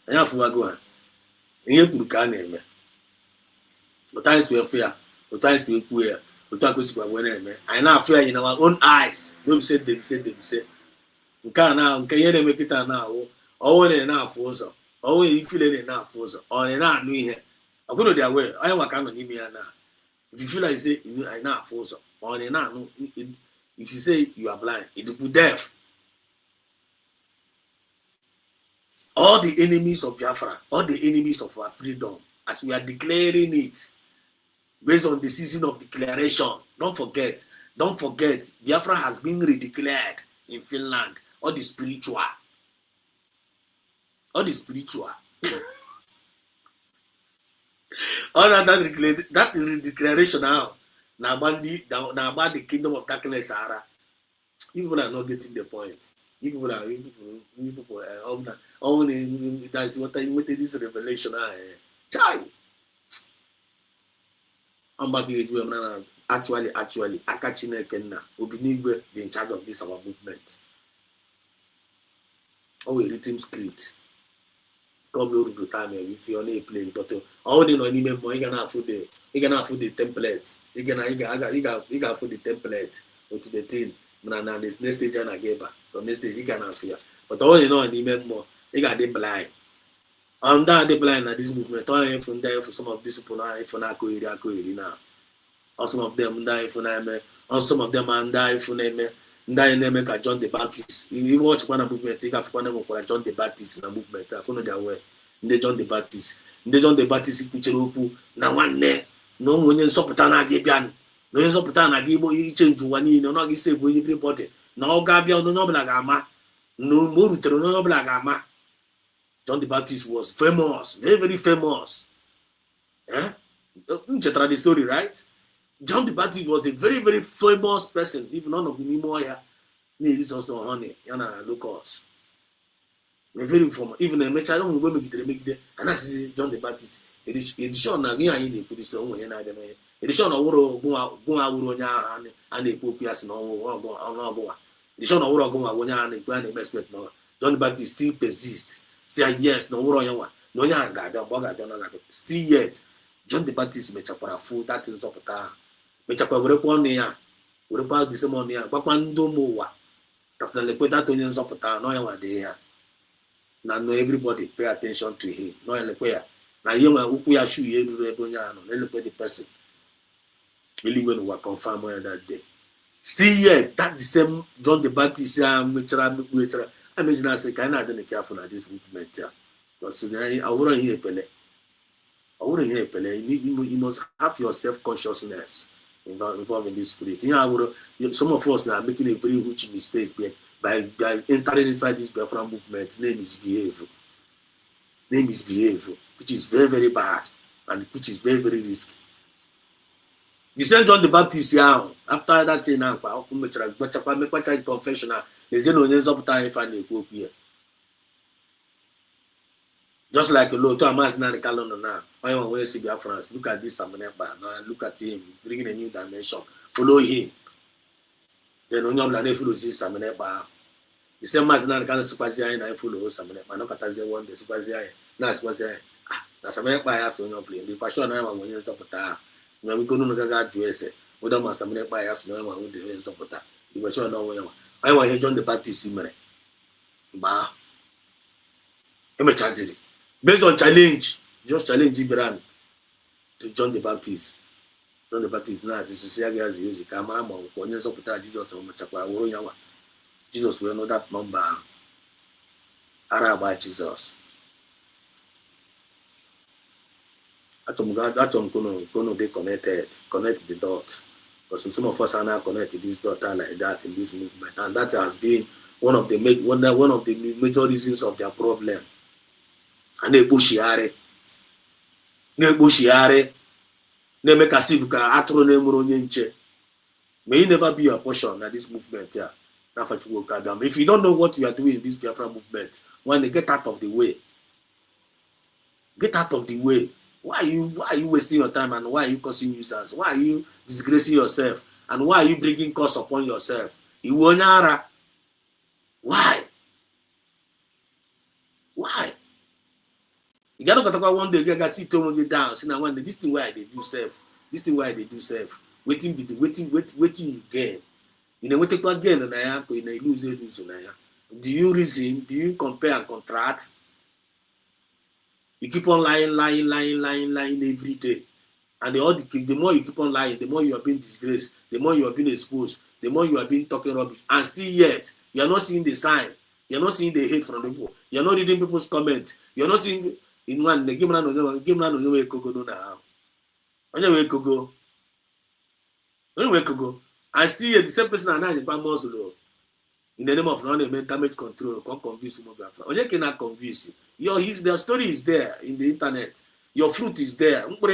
I have to go. Ihe kwuru ka na-eme. But times we fear, but times we queer, but times we when I now fear in our own eyes. Don't say them. Nka na nke ihe na-eme kita na awụ ọwụ na afọ ụzọ ọwụ ifile na afọ ụzọ ọ na anụ ihe ọbụrụ dị aware onye maka nọ n'ime ya na if you feel like say I na afọ ụzọ ọ na anụ if you say you are blind it will be deaf. All the enemies of Biafra, all the enemies of our freedom, as we are declaring it based on the season of declaration. Don't forget, Biafra has been redeclared in Finland. All the spiritual. All that declaration now about the kingdom of darkness. You people are not getting the point. You people only that's what I with this revelation. Child, I'm back here. Actually, Akachine Kenna, Obinigwe, the in charge of this our movement. Oh, we written script. God will do time if you only play, but all the no any more, you can afford the template. You can afford the template or to the team. Now this next stage and I gave back. So next stage you can afford. But all you know, any more, you got the blind. I'm down the blind at this movement. I from there for some of these people now, for now, now. Or some of them die for name, or some of them are die for name, die name like John the Baptist. You watch one movement, take off one of John the Baptist in a movement. I couldn't their way. The John the Baptist. The John the Baptist Kucheruku. Now one day, no one in Sopatana Gabian. No in Sopatana Gibo, you change to one in no save with everybody. No Gabian, no Blagama. No more no Blagama. John the Baptist was famous, very, very famous. Eh? You tell the story, right? John the Baptist was a very, very famous person. If none of the Mimoya needs also honey, Yana Lucas. A very famous, even a match I don't go make it, and I see John the Baptist. Edition again, I put this on when I don't know. Edition of Wuro Gua and a Pupias no Edition of Wuro Gua and a grand investment. No, John the Baptist still persists. Say yes, no Wuro, no Yanga, still yet. John the Baptist made a fool that is up at mechakwa werekwa ọnụ ya werekwa dise ọnụ ya gbakwa ndị ụmụ ụwa kapna lekweta onye nzọpụta na onye nwade ya na no everybody pay attention to him no elekwe ya na ihe nwa ukwu ya shu ya eruru ebe onye ahụ na-elekwe the person really when we confirm on that day still yet that the same John the Baptist mechara mekpuechara imagine I say ka na adị careful na this movement ya because awụrụ ihe epele you must have your self-consciousness involved in this spirit. Some of us are making a very huge mistake by entering inside this Biafra movement. Name is behavior, which is very, very bad and which is very, very risky. The same John the Baptist, after that thing, make confession. There's no news of time if I need here. Just like a lot of Amas na calendar now. I want to see Biafrans. Look at this Samaneba. Now look at him, bringing a new dimension. Follow him. Then on your planet, follow this Samaneba. The same as na kind of Supazia and I follow Samaneba. No Catazia one, the Supazia. Now Supazia. Na Samaneba has on your plane. The passion I want to top of that. When we go to the USA, we don't want Samaneba has no one with the support. The passion no way. I want to join the Baptist Simmer. Bah. I'm a chazzy. Based on challenge, just challenge Ibrahim to John the Baptist. John the Baptist now, this is as use the camera, when you support Jesus from Chakwa, Jesus will know that number. About Jesus. Atom gonna be connected, connect the dots. Because some of us are now connected this dot like that in this movement, and that has been one of the major reasons of their problem. And na-ekposhiarị na-eme ka sif ka atụrụ na-enwere onye nche. May you never be your portion at this movement here. If you don't know what you are doing in this Biafra movement, when they get out of the way. Get out of the way. Why are you wasting your time and why are you causing nuisance? Why are you disgracing yourself? And why are you bringing curse upon yourself? Why? You gotta go one day, you gotta sit you down. See now one day, this thing why they do self. Waiting you gain. You know what you gain and I am going to lose it. Do you reason? Do you compare and contrast? You keep on lying every day. And the more you keep on lying, the more you are being disgraced, the more you are being exposed, the more you are being talking rubbish. And still yet, you are not seeing the sign. You are not seeing the hate from the people. You are not reading people's comments. You are not seeing in one the game no way Kogo now. Only way Kogo. And still yet, the same person and I in the name of damage control, can't convince you. Only cannot convince you. Their story is there in the internet. Your fruit is there. Mkpụrụ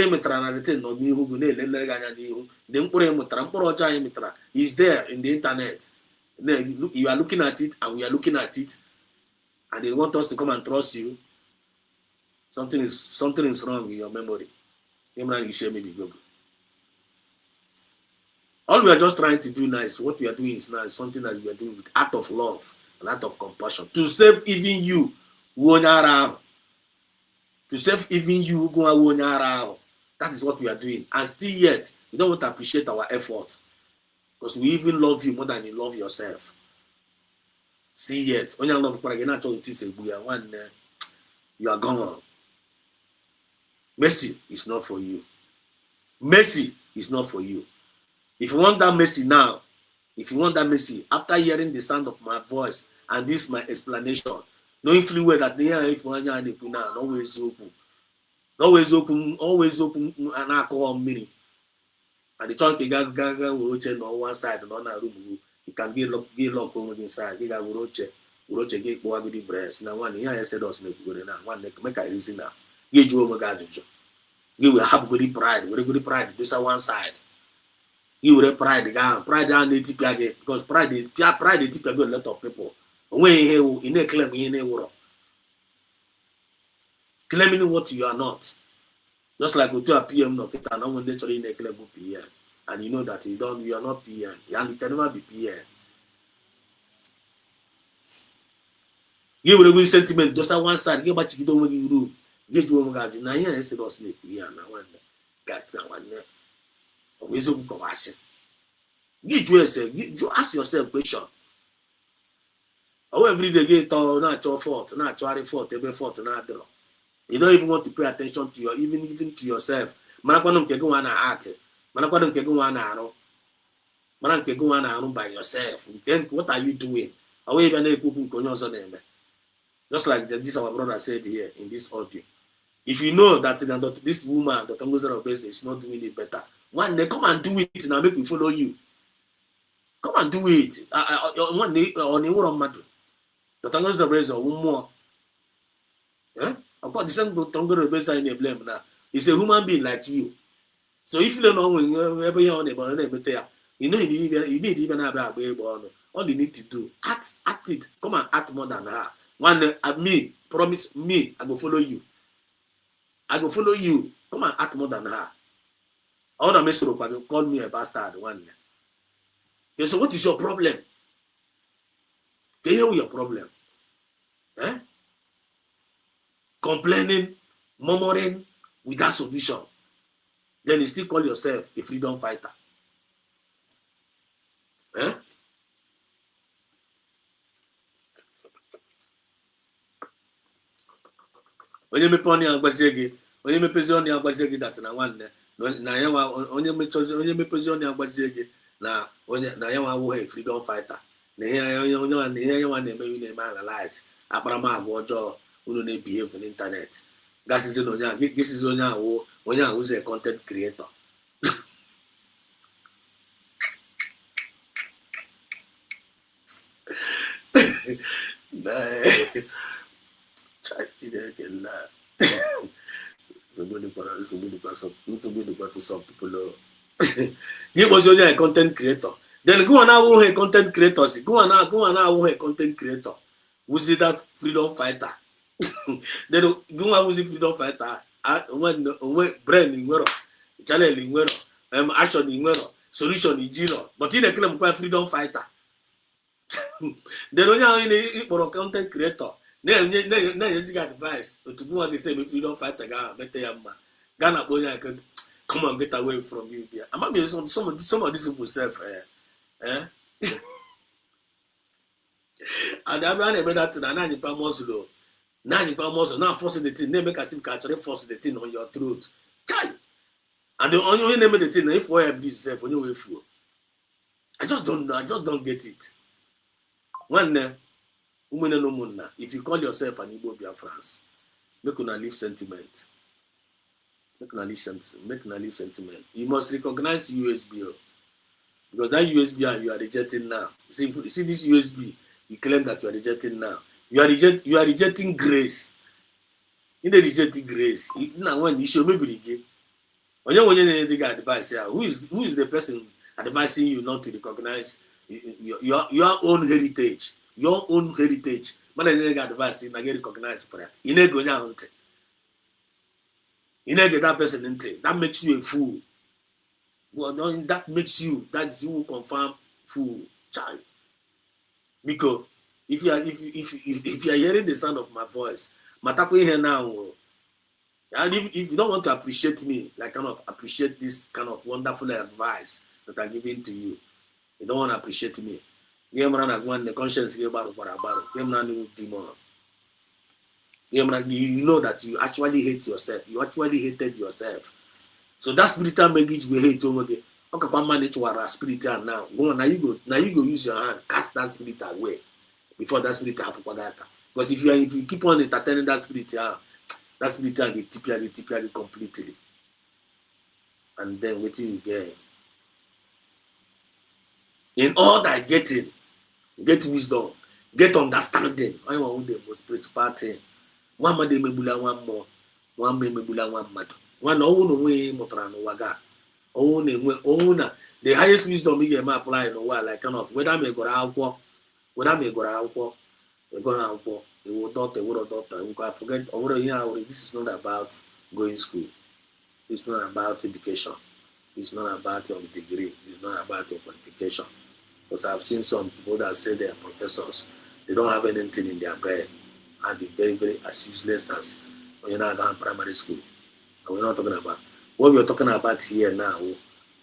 emetara na retain nọ n'ihu gị na-elele gị anya n'ihu. The mkpụrụ emetara, mkpụrụ ọjọọ emetara is there in the internet. You are looking at it and we are looking at it, and they want us to come and trust you. Something is wrong in your memory. All we are just trying to do now is what we are doing is now is something that we are doing with act of love, an act of compassion to save even you. To save even you. That is what we are doing, and still yet you don't want to appreciate our effort because we even love you more than you love yourself. Still yet, when you love you are gone. Mercy is not for you. Mercy is not for you. If you want that mercy now, if you want that mercy, after hearing the sound of my voice and this my explanation, knowing fully well that they are always open and alcohol mini. And the chunk will check on one side and on a room. You can get locked inside. You will check get the breast. Now one here I said us make good now. One make a reason now. Get you over garden. You will have good pride. Very good pride. This is one side. You will pride down. Pride down the tip again. Because pride is tip a lot of people. When you in a claim in a world. Claiming what you are not. Just like we do a PM no kita no one naturally in a claim PM. And you know that you are not PM. You can never be PM. You will win sentiment, just on one side, get back to the room. Get you on garden. Now here is it sleep. We are now one. Got that one there. Always open conversation. Get yourself, you ask yourself question. Oh, every day get all not your fault, not your fault, every fault, not draw. You don't even want to pay attention to your even to yourself. Manakwanum ke go na art. Manakwanum ke go na aro. Manan ke go na aro by yourself. Then what are you doing? Away even na ekuku nkonyo so na eme. Just like this our brother said here in this audio. If you know that this woman, Dr. Ngozi Obese, is not doing it better, one day come and do it and make me follow you. Come and do it. One day on the world matter. Dr. Ngozi Obese one more. Yeah? About the same Dr. Ngozi Obese in a blame now. He's a human being like you. So if you don't know when you're on the you know you need even have a baby on. All you need to do, act it. Come and act more than her. One day, me, promise me, I go follow you. I go follow you. Come and act more than her. All the mess up, I will call me a bastard one day. Okay, so what is your problem? Can you hear your problem? Eh? Complaining, murmuring without solution. Then you still call yourself a freedom fighter. Eh? Onye mepe ọnụ ya gbazie gị, onye mepezi ọnụ ya gbazie gị dat na nwanne na ya nwa onye mepezi ọnụ ya gbazie gị na onye na ya nwa awụghị freedom fighter na ihe onye nwa na-eme unu na-eme analyze akparamagwa ọjọọ unu na-ebehave n'ịntanetị gasizi na onye awụzi content creator. To some people. Give us only a content creator. Then go on now a content creators. Go on now a content creator. Who's that freedom fighter? Then go on who's freedom fighter. When brain in world, channel in world, action in world, solution in zero. But in a claim freedom fighter. Then only for content creator. Then you advice to go on the same freedom fighter. Ghana boy, I could come and get away from you there. I'm maybe some of these people self, and I'm not able that to 90 pounds ago. 90 pounds now forcing the thing, they make us actually force the thing on your throat. And the only name of the thing, if we abuse yourself, when you wait for, I just don't get it. One woman no moon. If you call yourself an Igbo Biafrans, make una leave sentiment. Make una leave sentiment. You must recognize USB. Because that USB you are rejecting now. See this USB, you claim that you are rejecting now. You are rejecting grace. ị na-reject grace na nwanne isi omebiri gị onye na-enye gị advice ya who is the person advising you not to recognize your own heritage mana enye gị advice na gị recognize para ị na-ege onye ahụ ntị ị na-ege that person ntị that makes you a fool. Well, that makes you, that's you will confirm fool child. Because if you are hearing the sound of my voice, matako here now, and if you don't want to appreciate me, like kind of appreciate this kind of wonderful advice that I'm giving to you, you don't want to appreciate me. You the conscience about demon. You know that you actually hate yourself. You actually hated yourself. So that spiritual marriage we hate over there. How can manage our spiritual now? Go on, now you go use your hand, cast that spirit away before that spirit happen. Because if you keep on entertaining that spirit get typically completely. And then what you get? In all that getting, get wisdom, get understanding. I want the most principal thing. One man may bula one more, one may bula one matter. One own way motran waga. Own the highest wisdom you can apply in a while, like kind of whether may go out, whether may go out, they go out, they will daughter, we can forget over here. This is not about going school, it's not about education, it's not about your degree, it's not about your qualification. Because I've seen some people that say they are professors, they don't have anything in their brain, and they're very, very as useless as when you're not going primary school. We're not talking about what we're talking about here now.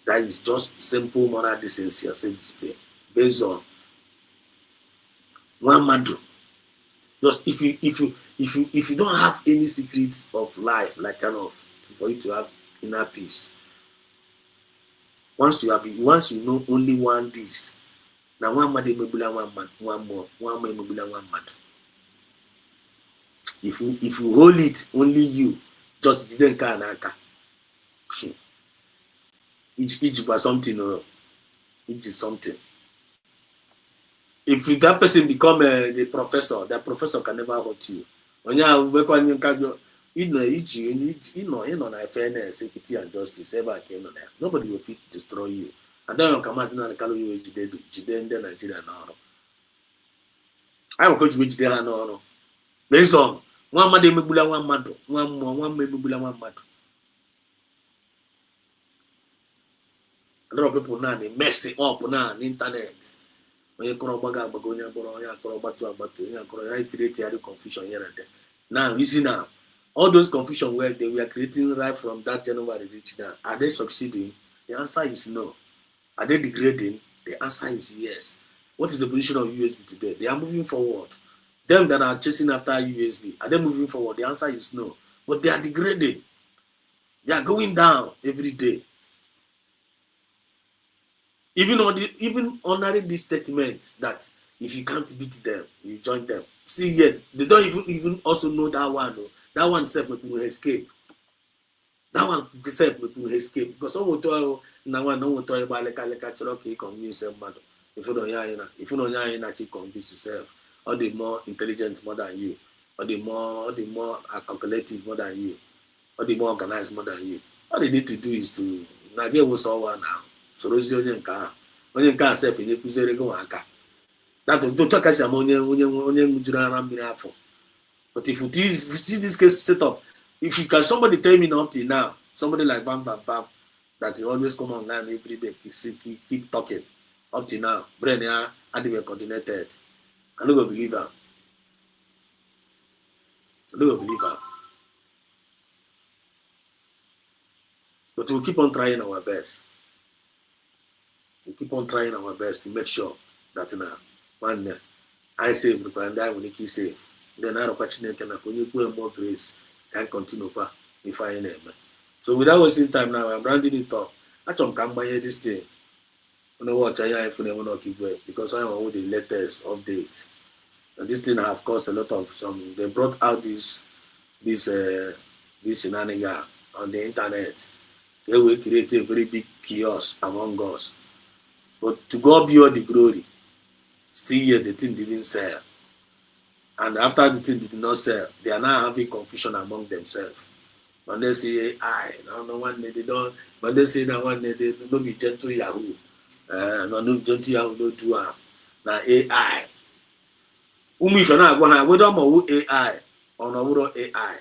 That is just simple moral decency as a display based on one man. Just if you don't have any secrets of life, like kind of for you to have inner peace. Once you know only one this. Now one man one more, one man one man. If you hold it only you. Just didn't can each was something or each is something. If that person become the professor, that professor can never hurt you. When you work on your career, na fairness, equity, and justice ever came on there. Nobody will fit destroy you. And then you come as an call you Jide Nigeria now. I will coach which they are no. Based on one man mebula one madu, one more, one mebula one madu. A lot of people now they mess it up now on the internet. When you call baga bagonia boroya, call batu, create a confusion here and there. Now you see now, all those confusion where they were creating right from that January reach now, are they succeeding? The answer is no. Are they degrading? The answer is yes. What is the position of USB today? They are moving forward. Them that are chasing after USB, are they moving forward? The answer is no. But they are degrading. They are going down every day. Even honoring this statement that if you can't beat them, you join them. Still yet, they don't even also know that one. No. That one said we will escape. That one said we will escape. Because someone told now one no one told about like Cherokee convince somebody. If you don't hear actually convince yourself. Or the more intelligent more than you, or the more calculative more than you, or the more organized more than you. All they need to do is to navigate what's all one now. So those onye nka self in ekuzere go aka. That to talk as onye mujuru ara mmiri afọ. But if you see this case set up, if you can somebody tell me up till now, somebody like Bam that you always come online every day, keep talking up till now, brain ya had coordinated. I don't believe her. But we'll keep on trying our best. We'll keep on trying our best to make sure that when I save, and I will keep safe. Then I can more grace can continue if I name. So without wasting time now, I'm rounding it up. I don't come by this thing. You know what? I keep going because I want the latest updates. And this thing have caused a lot of some. They brought out this shenanigan on the internet. They will create a very big chaos among us. But to God be all the glory. Still yet the thing didn't sell. And after the thing did not sell, they are now having confusion among themselves. When they say AI, no one they don't. When they say that one they no be gentle Yahoo, no gentle Yahoo no do na AI. Ife na-agwa ha weda ọmọwụ AI ọ na ọwụrọ AI.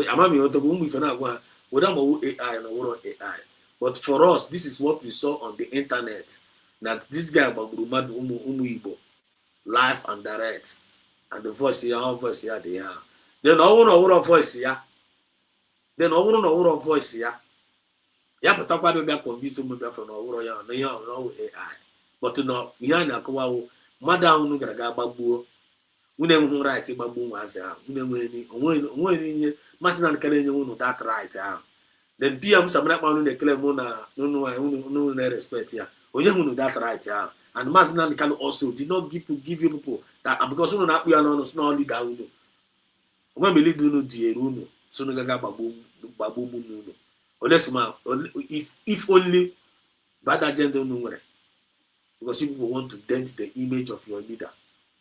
Amami otogo ife na-agwa ha weda ọmọwụ AI na ọwụrọ AI. But for us, this is what we saw on the internet. That this guy gbagburu mmadụ ụmụ Igbo live and direct. And the voice ya, all voice ya dị ya. Then ọwụrụ voice ya. Then ọwụrụ voice ya. Ya pụtakwa bịa convince ụmụ Biafra na ọwụrụ ya na ihe ọwụ AI. But no, ihe a na-akọwawo mmadụ ahụ gara ga gbagbuo. Unu enweghị right ịgbagbu ụmụazị ahụ. Unu onweghị ihe masị na nke na-enye unu that right ahụ. Then PM Samara unu na-ekele mụ na unu na-respect ya. Onye hụ unu that right ahụ. And Mazi Nnamdi also did not give you people that because unu na-akpụ ya n'ọnụ si na ọ leader unu. Onwe mgbe leader unu dị eru unu so unu gaga gbagbu mụ n'unu. Onesima if only bad agenda unu nwere. Because you people want to dent the image of your leader,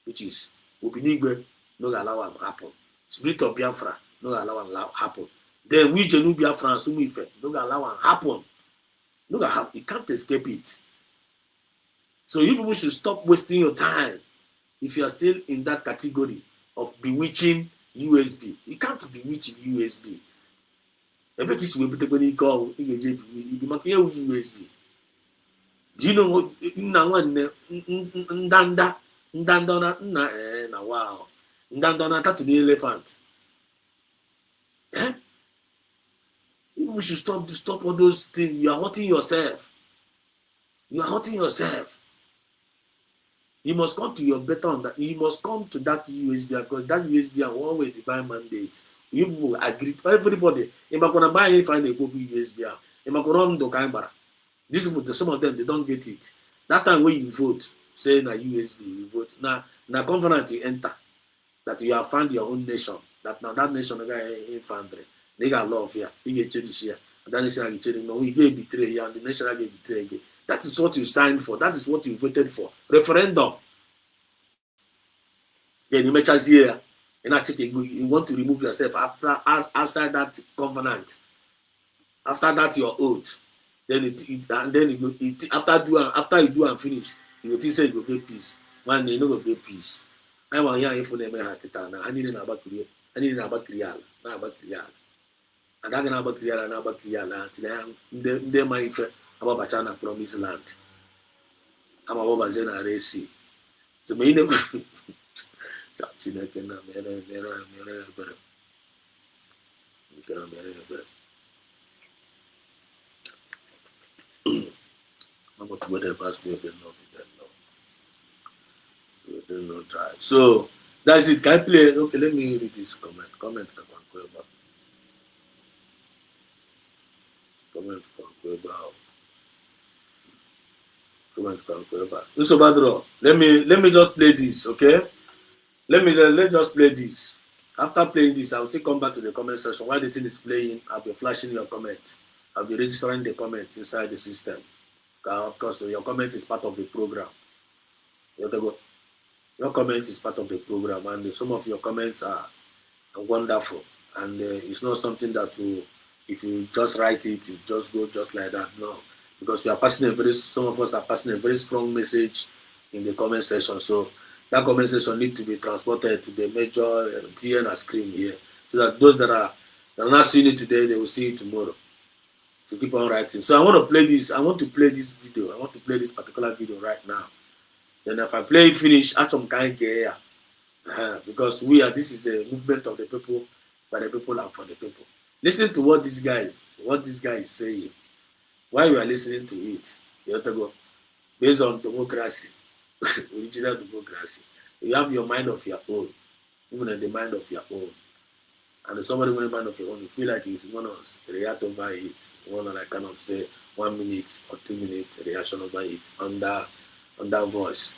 which is Obinigwe, no allow him happen. Spirit of Biafra, no allow him happen. Then we Genu Biafra, no allow him happen. Look at how you can't escape it. So you people should stop wasting your time if you are still in that category of bewitching USB. You can't bewitch USB. Every kiss will be taken equal USB. Do you know what Ndanda na wow. Ndandona to the elephant. Eh? We should stop all those things. You are hurting yourself. You are hurting yourself. You must come to your better on that. You must come to that USB because that USB and one way divine mandate. You will agree to everybody. If I'm gonna buy it, find a copy USB. If I'm gonna do Kambara. This some of them they don't get it. That time when you vote, say na USB, you vote. Now conference you enter that you have found your own nation. That now that nation in foundry. They got love here. You get cherish here. And that nation get cherish. No, we get betray here, and the nation get betray again. That is what you signed for. That is what you voted for. Referendum. Then you make us here. And actually, you want to remove yourself after that covenant. After that, your oath. Then after you do and finish, you will say you go get peace. One day you no go get peace. I want here if you never had it now. I need an abakrial. And I'm gonna abakrial and abakrial until they my about Bachana promised land. I'm about Bazena Resi. So me never. About whether pass we will not try. So that's it. Can I play? Okay, let me read this comment. Comment so Badro, let me just play this, okay? Let's just play this. After playing this, I'll still come back to the comment section. While the thing is playing, I'll be flashing your comment. I'll be registering the comment inside the system. Because your comment is part of the program. Your comment is part of the program, and some of your comments are wonderful. And it's not something that will, if you just write it, it just go just like that. No, because we are passing some of us are passing a very strong message in the comment section. So that comment section needs to be transported to the major TN screen here, so that those that are not seeing it today, they will see it tomorrow. So keep on writing. So I want to play this. I want to play this video. I want to play this particular video right now. Then if I play it finish, Atom can't get here. Because this is the movement of the people, by the people and for the people. Listen to what this guy is saying. While you are listening to it, you have to go based on democracy, original democracy. You have your mind of your own, even in the mind of your own. And somebody with a mind of your own, you feel like you want to react over it. You want to like kind of say 1 minute or 2 minutes reaction over it under voice.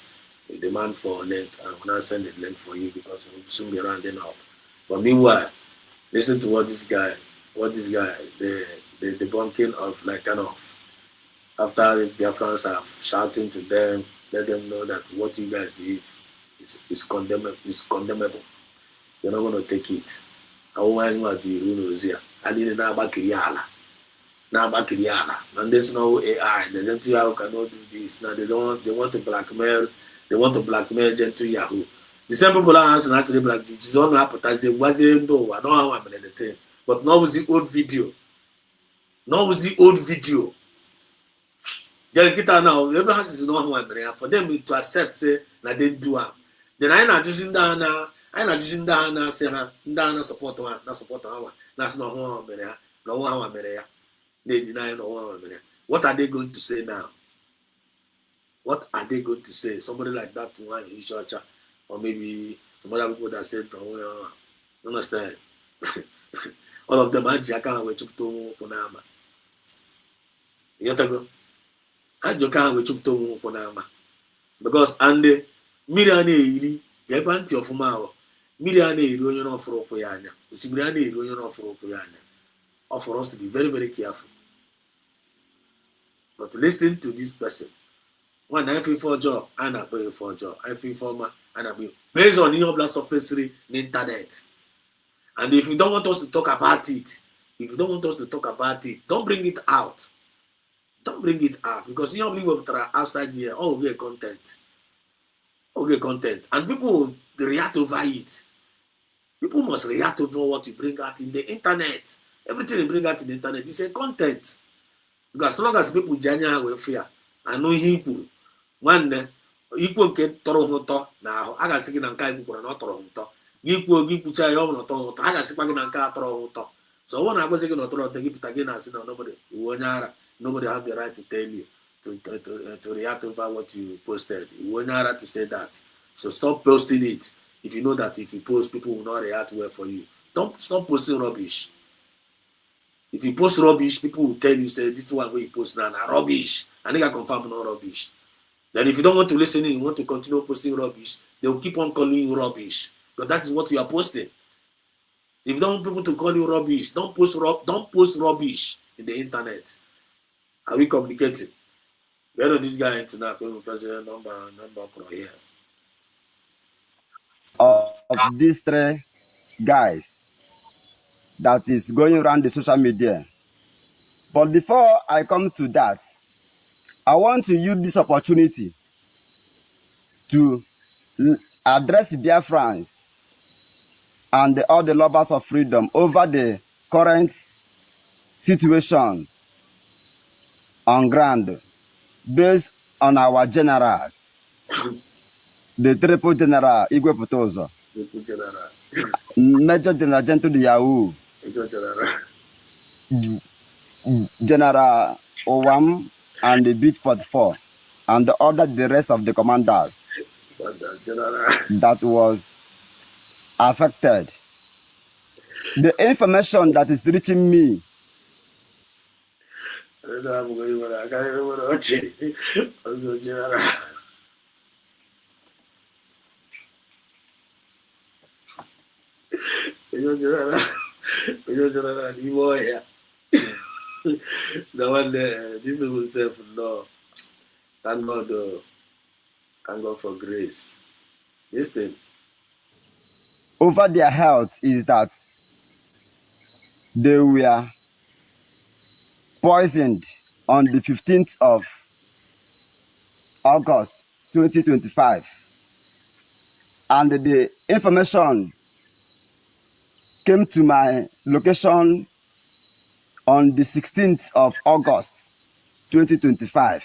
We demand for a link, and we'll not send the link for you because we'll soon be rounding up. But meanwhile, listen to what this guy, the debunking of like kind of after the Biafrans are shouting to them, let them know that what you guys did is condemnable. you're not going to take it. I want to do you. I need an abakiriala. Now bakiriala. And there's no AI. The Gentle Yahoo cannot do this. Now they want to blackmail. They want to blackmail Gentle Yahoo. The same people are asking actually black Jesus on appetize. They wasn't no. I know how I'm in the thing. But now was the old video. Now was the old video. Then kita now, every house is not one for them to accept say na they do am. Then I not using that na say na support one, na support one. That's not one mere. No one mere. They deny no one mere. What are they going to say now? What are they going to say? Somebody like that one in church, or maybe some other people that said no, you understand? All of them are jacka we took to Ponama. You know, I joke we took to Ponama. Because and mmiri a na-eyiri ga-ebe ntị ọfụma ahụ mmiri a na-eri onye n'ọfụrụ ụkwụ ya anya osimiri a na-eri onye n'ọfụrụ ụkwụ ya anya for us to be very very careful but listen to this person nwana ife ife ọjọọ a na-akpọ ife ọjọọ ife ife ọma a na-akpọ based on ihe ọbụla surfacing n'internet. And if you don't want us to talk about it, don't bring it out. Don't bring it out because you only go outside here. Oh, we get content. And people will react over it. People must react over what you bring out in the internet. Everything you bring out in the internet is a content. Because as long as people janya with fear, I know he could. One ikwu nke tọrọ ụtọ na ahụ a ga-asị gị na nke anyị kwukwara na ọ tọrọ ụtọ gị kwuo gị kwucha ya ọ bụrụ ụtọ ụtọ a ga-asịkwa gị na nke a tọrọ ụtọ so ọ na-agwazi gị na ọtọrọ ụtọ gị pụta gị na-asị na nobody iwu onye ara nobody have the right to tell you to react over what you posted iwu onye ara to say that. So stop posting it if you know that if you post people will not react well for you. Don't stop posting rubbish. If you post rubbish, people will tell you say this one where you post now rubbish. I think I confirm no rubbish. Then if you don't want to listen in, you want to continue posting rubbish, they will keep on calling you rubbish. Because that is what you are posting. If you don't want people to call you rubbish, don't post rubbish in the internet. Are we communicating? You know this guy internet president number here. Of these three guys that is going around the social media. But before I come to that, I want to use this opportunity to address Biafrans and all the lovers of freedom over the current situation on ground based on our generals. The triple general Igwe Putozo, Major General Gentle Yahoo, General Owam and the Beat 44, and the rest of the commanders that was affected. The information that is reaching me the one this will self no. Thank God for grace. This thing over their health is that they were poisoned on the 15th of August 2025, and the information came to my location on the 16th of August 2025,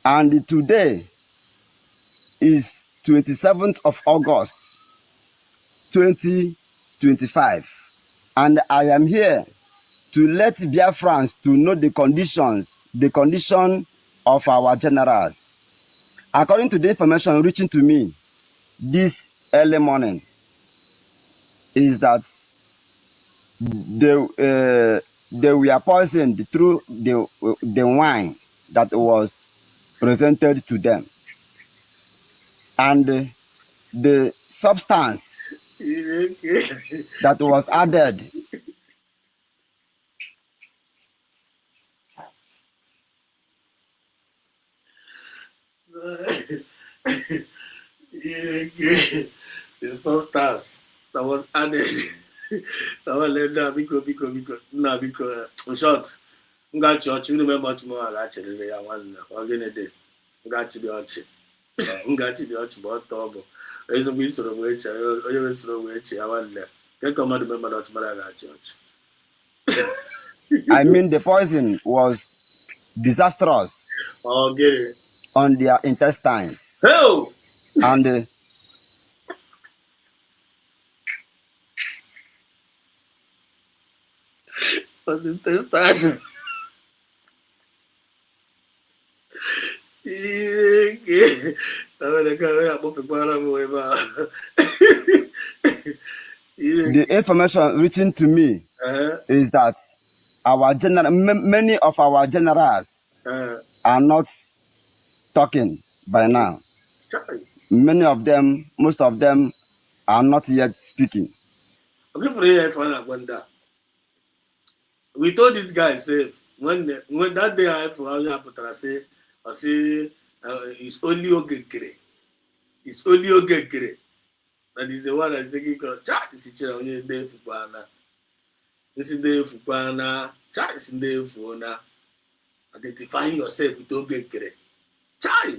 and today is 27th of August 2025, and I am here to let Biafrans to know the condition of our generals. According to the information reaching to me this early morning, is that they were poisoned through the wine that was presented to them, and the substance that was added the substance that was added. That was let down because nah because in short, got church, you know much more actually one again a day. Got the church. Got the church about double. There's a bit of which I always throw which I want there. Can come out remember that mother got church. I mean, the poison was disastrous Oh, get it. on their intestines. Oh! And But the test the information reaching to me is that many of our generals are not talking by now. Many of them, most of them, are not yet speaking. We told this guy safe when that day I say it's only Ogekere. It's only Ogekere. That is the one that's taking care of chat. This is only day for Bana. This is day for Bana. Chat is day for na. Identifying yourself with Ogekere. Chai.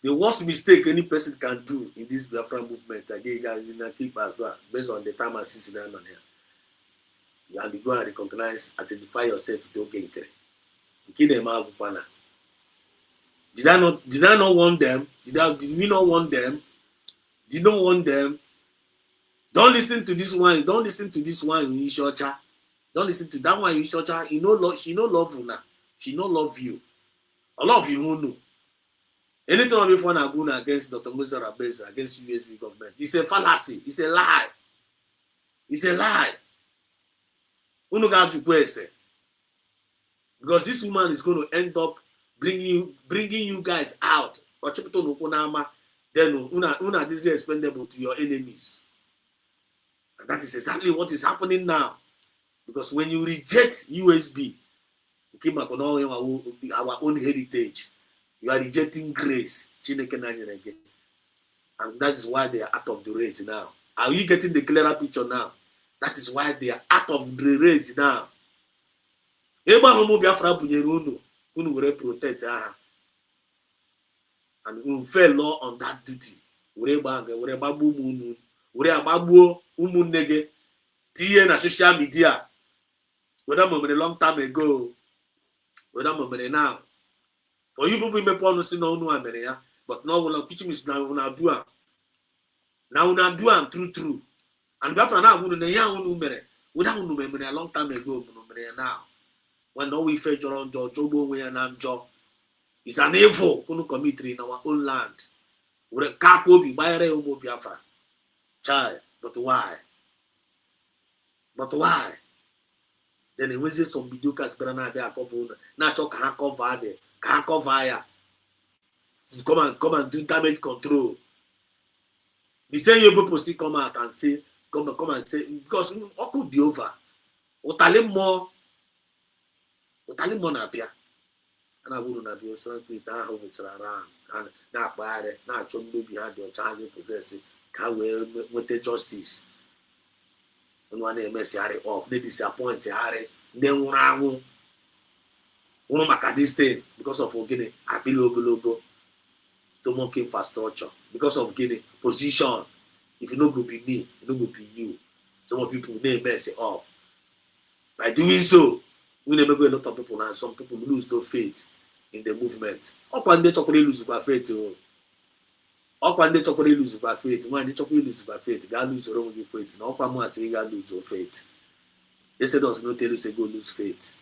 The worst mistake any person can do in this Biafra movement, again, you guys keep as well, based on the time and season on here. You have to go and recognize, identify yourself with Ogekere. Did I not want them? Did we not want them? Did not want them? Don't listen to this one. Don't listen to this one in Ishocha. Don't listen to that one in Ishocha. She no love you now. She no love you. A lot of you who know. Anything on before Naguna against Dr. Moses Rabes against USB government. It's a fallacy. It's a lie. It's a lie. Because this woman is going to end up bringing you guys out. Then una this is expendable to your enemies. And that is exactly what is happening now. Because when you reject USB, our own heritage, you are rejecting grace. And that is why they are out of the race now. Are you getting the clearer picture now? That is why they are out of the race now. Biafra protect and unfair law on that duty. TN na social media. Whether a long time ago, whether now. For you people may want to see no America, but now we'll teach me now do am. Now una do am true. And Biafra now we know without a long time ago now. When no we fetch around Jobo we and job. It's an evil kunu commit in our own land. We kakobi bayere umo Biafra. Child, but why? Then when say some bidukas brana there cover na chok can cover there. Can't cover ya. Come and do damage control. The same you people still come out and say, come and say, because what could be over? Otale more na pia. And I wouldn't be so spirit and over to around and not bad, not chumbo behind your child possessing, can we with the justice. And one day mess Harry up, they disappoint Harry, then one make this thing because of getting a logo stomach infrastructure because of getting position. If you no go be me, it no go be you. Some people they mess it up. By doing so, we never go a lot of people and some people lose their faith in the movement. Up and they chocolate lose by faith. Up and they chocolate lose by faith. When they chocolate lose by faith, God lose your own faith. Now, up and say God lose your faith. They said us no tell you say go lose faith.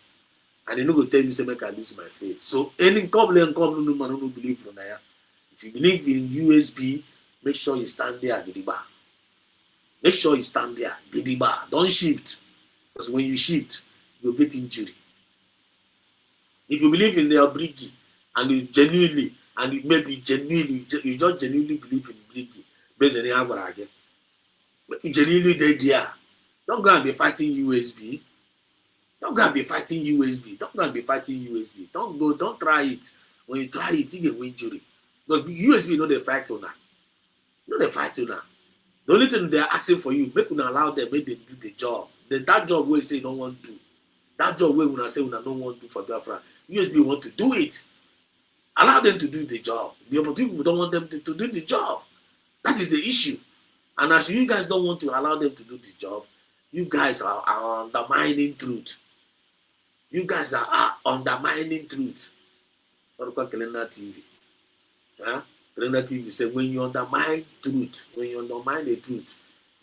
And they no go tell you say make I lose my faith. So any couple no man no believe from there. If you believe in USB, make sure you stand there, Gidiba. Make sure you stand there, Gidiba. Don't shift. Because when you shift, you'll get injury. If you believe in the Brigi and you genuinely, and you maybe genuinely, you just genuinely believe in Brigi, based on the Agwarage, you genuinely dead there. Don't go and be fighting USB. Don't go and be fighting USB. Don't go and be fighting USB. Don't try it. When you try it, you get injury. Because USB know they fight on that. No, they fight on that. The only thing they're asking for you, make una allow them, make them do the job. That job where you say you don't want to do. That job where una say una don't want to do for Biafra. USB want to do it. Allow them to do the job. The other people don't want them to do the job. That is the issue. And as you guys don't want to allow them to do the job, you guys are undermining truth. You guys are undermining truth. What do you call TV? Huh? TV say when you undermine truth, when you undermine the truth,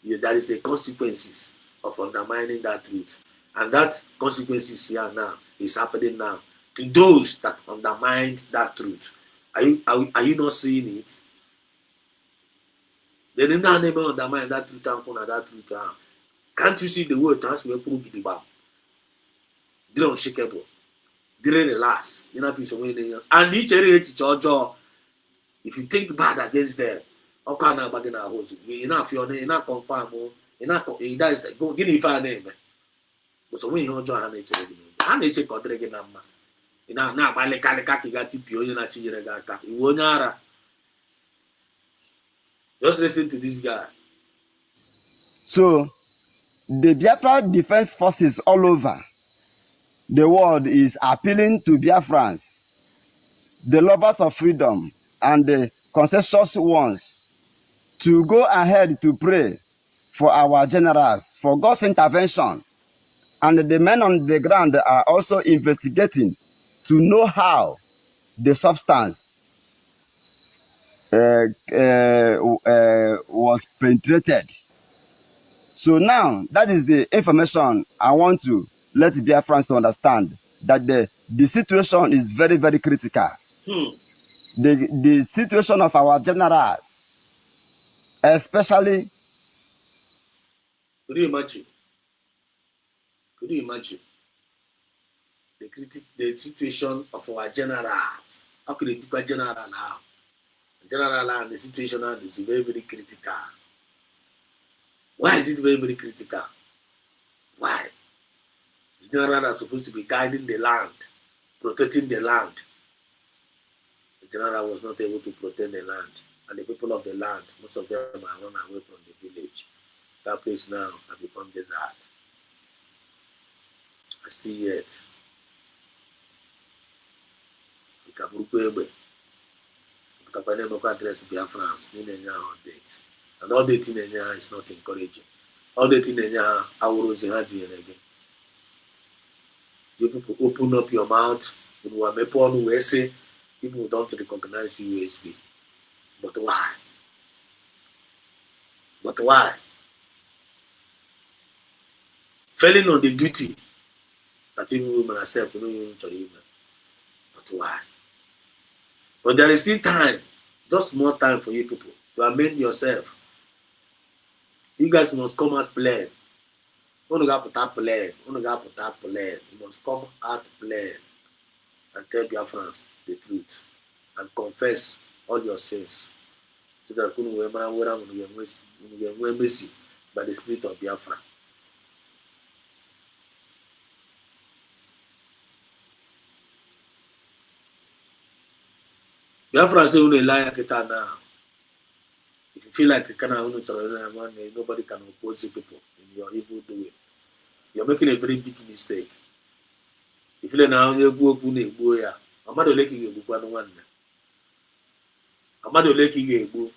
there is a consequences of undermining that truth. And that consequences here now is happening now to those that undermined that truth. Are you not seeing it? They didn't undermine that truth and that truth. Can't you see the word transfer prove the bab? They're unshakable. They're relax. You're not piece of winning. And each area if you think bad against them, how can I bargain our house? You're not feeling, you're not confirm, you're not go give me a name. But so when you join her nature got again. You know, now by the Kaki got TPO, you're not changing a guy. You won't. Just listen to this guy. So, the Biafra Defense Forces all over the world is appealing to Biafrans, the lovers of freedom and the consensus ones, to go ahead to pray for our generals, for God's intervention. And the men on the ground are also investigating to know how the substance was penetrated. So now, that is the information I want to let Biafrans to understand, that the situation is very, very critical. The situation of our generals, especially. Could you imagine? Could you imagine the situation of our generals? How could they take a general now? General and the situation now is very, very critical. Why is it very, very critical? Why? The general are supposed to be guiding the land, protecting the land. The general was not able to protect the land. And the people of the land, most of them are run away from the village. That place now has become desert. And still yet, the Kaburukwebe, the Kapanemoko address Biafrans, Ninenya update. And all the thing is not encouraging. All the thing again. You people open up your mouth, people don't recognize USB. But why? But why? Failing on the duty that even women accept, no even to women. But why? But there is still time, just more time for you people to amend yourself. You guys must come out plain. You got put out plain. You got put out plain. You must come out plain and tell Biafrans the truth and confess all your sins, so that you can mercy by the spirit of Biafra. Biafra say only lie now. If you feel like you cannot nobody can oppose you people in your evil doing, you're making a very big mistake. If you now you go ya, Amado Leki you go one. Amado Leki you go.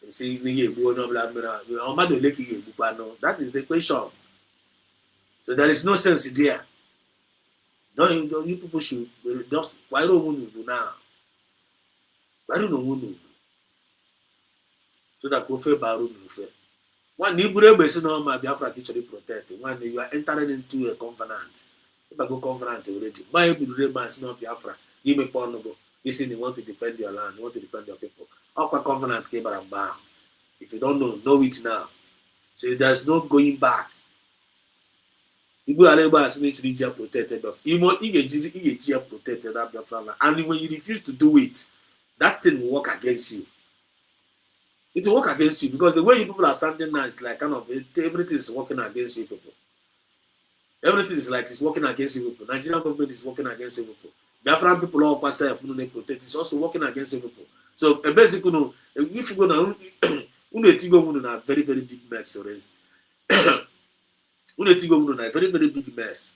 And see you go no blah blah. Amado Leki you go no. That is the question. So there is no sense there. Don't you people should just why don't you do now? Why don't you do? So that go fair baru no fair. One Nibure Besson my Biafra actually protect. One you are entering into a covenant. If I go covenant already, my Bible is not Biafra. You may pornable. You see, you want to defend your land, you want to defend your people. How can covenant came and bam? If you don't know it now. So there's no going back. Ibu Aleba is literally protected, but you get protected that Biafra land. And when you refuse to do it, that thing will work against you. It will work against you because the way you people are standing now is like kind of everything is working against you people. Everything is like it's working against you people. Nigerian government is working against you people. Biafran people all pass self, they protect. It's also working against the people. So basically, if you go now, you na very very big mess already. You na very very big mess.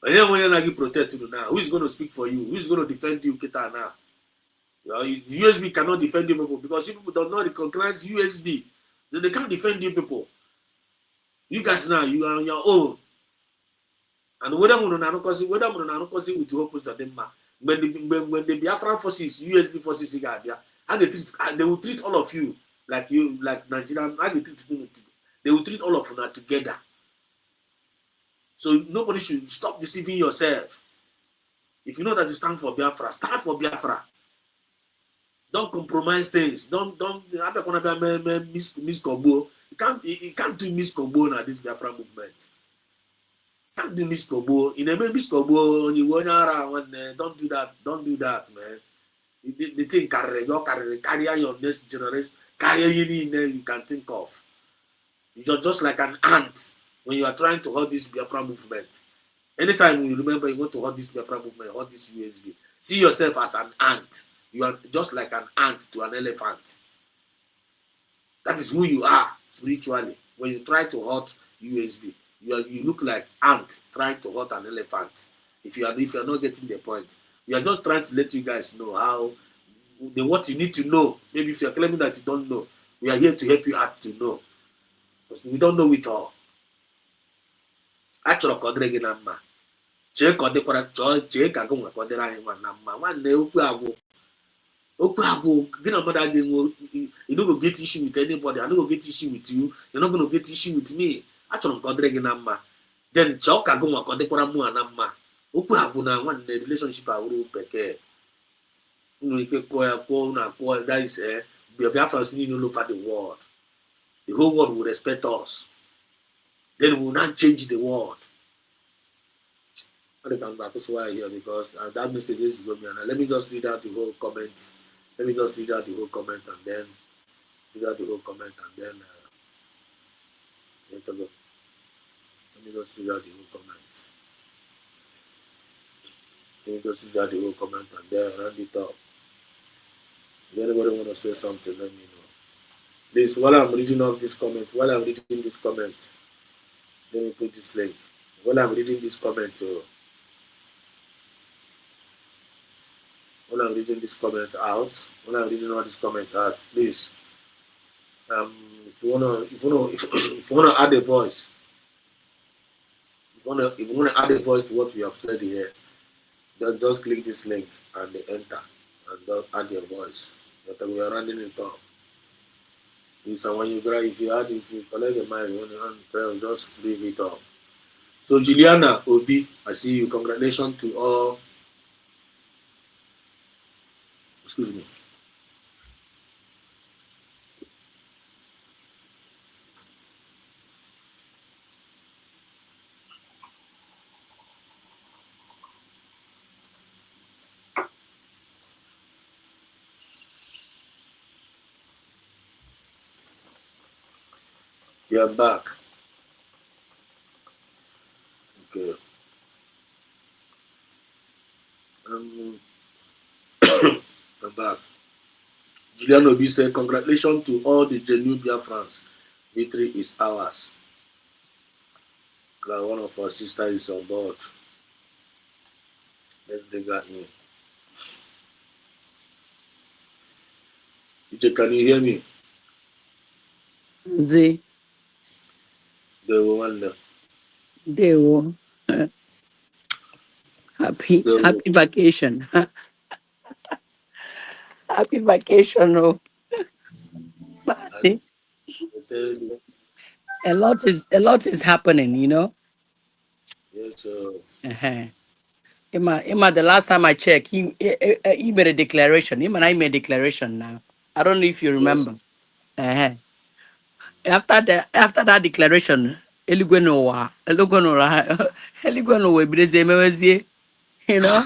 And then when you protect you now, who is going to speak for you? Who is going to defend you, Kita now? You know, USB cannot defend you people because you people do not recognize USB. They can't defend you people. You guys now, you are on your own. And whether we don't cause with the hope that them when the Biafran forces, USB forces, they will treat all of you like Nigerian. They will treat all of you together. So nobody should stop deceiving yourself. If you know that you stand for Biafra, stand for Biafra. Don't compromise things. Don't miss Kobo. You can't do miss Kobo now this Biafra movement. Can't do Miss Kobo. In a Miss Kobo, you want don't do that. Don't do that, man. The thing carry your next generation, carry any name you can think of. You're just like an ant when you are trying to hold this Biafra movement. Anytime you remember you want to hold this Biafra movement, hold this USB, see yourself as an ant. You are just like an ant to an elephant. That is who you are spiritually. When you try to hold USB, you look like ant trying to hurt an elephant. If you are not getting the point, we are just trying to let you guys know how what you need to know. Maybe if you are claiming that you don't know, we are here to help you out to know, because we don't know it all. Achọrọ ka ọ dịrị gị na mma, chee ka ọ dịkwara chee ka gị nwa ka ọ dịrị anyị nwa na mma. Nwanne okwu agwụ gị na mmadụ aga-enwe. You no go get issue with anybody. I no go get issue with you. You're not going to get issue with me. Achọrọ m ka ọ dịrị gị na mma, then chọọ ka gị nwa ka ọ dịkwara mụ na mma. Okwu agwụ na nwanne relationship awụrụ bekee. Unu ike kụọ ya kwuo na akụọ, that is Biafrans niile all over the world. The whole world will respect us. Then we will not change the world. I think I'm back. That's why I hear, because that message is going on. Let me just read out the whole comment. Let me just read out the whole comment and then let me just read out the whole comment. Let me just read out the whole comment and then round it up. If anybody want to say something, let me know. Please, while I'm reading out this comment, let me put this link. While I'm reading this comment, when I'm reading this comment out, please, if you wanna add a voice, if you wanna add a voice to what we have said here, then just click this link and enter and just add your voice. But we are running it up. Please, and when you collect the mic, when you hand, just leave it up. So Juliana Obi, I see you. Congratulations to all. Excuse me. You're back. Okay. I'm back. Julian Obi said, congratulations to all the genuine Biafrans. Victory is ours. One of our sisters is on board. Let's bring her in. Can you hear me? Z. They will. Happy vacation. Happy vacation. Oh. A lot is happening, you know. Yes, sir. Emma, the last time I checked, he made a declaration. Him and I made a declaration now. I don't know if you remember. Yes. After that declaration, Eligweno you know.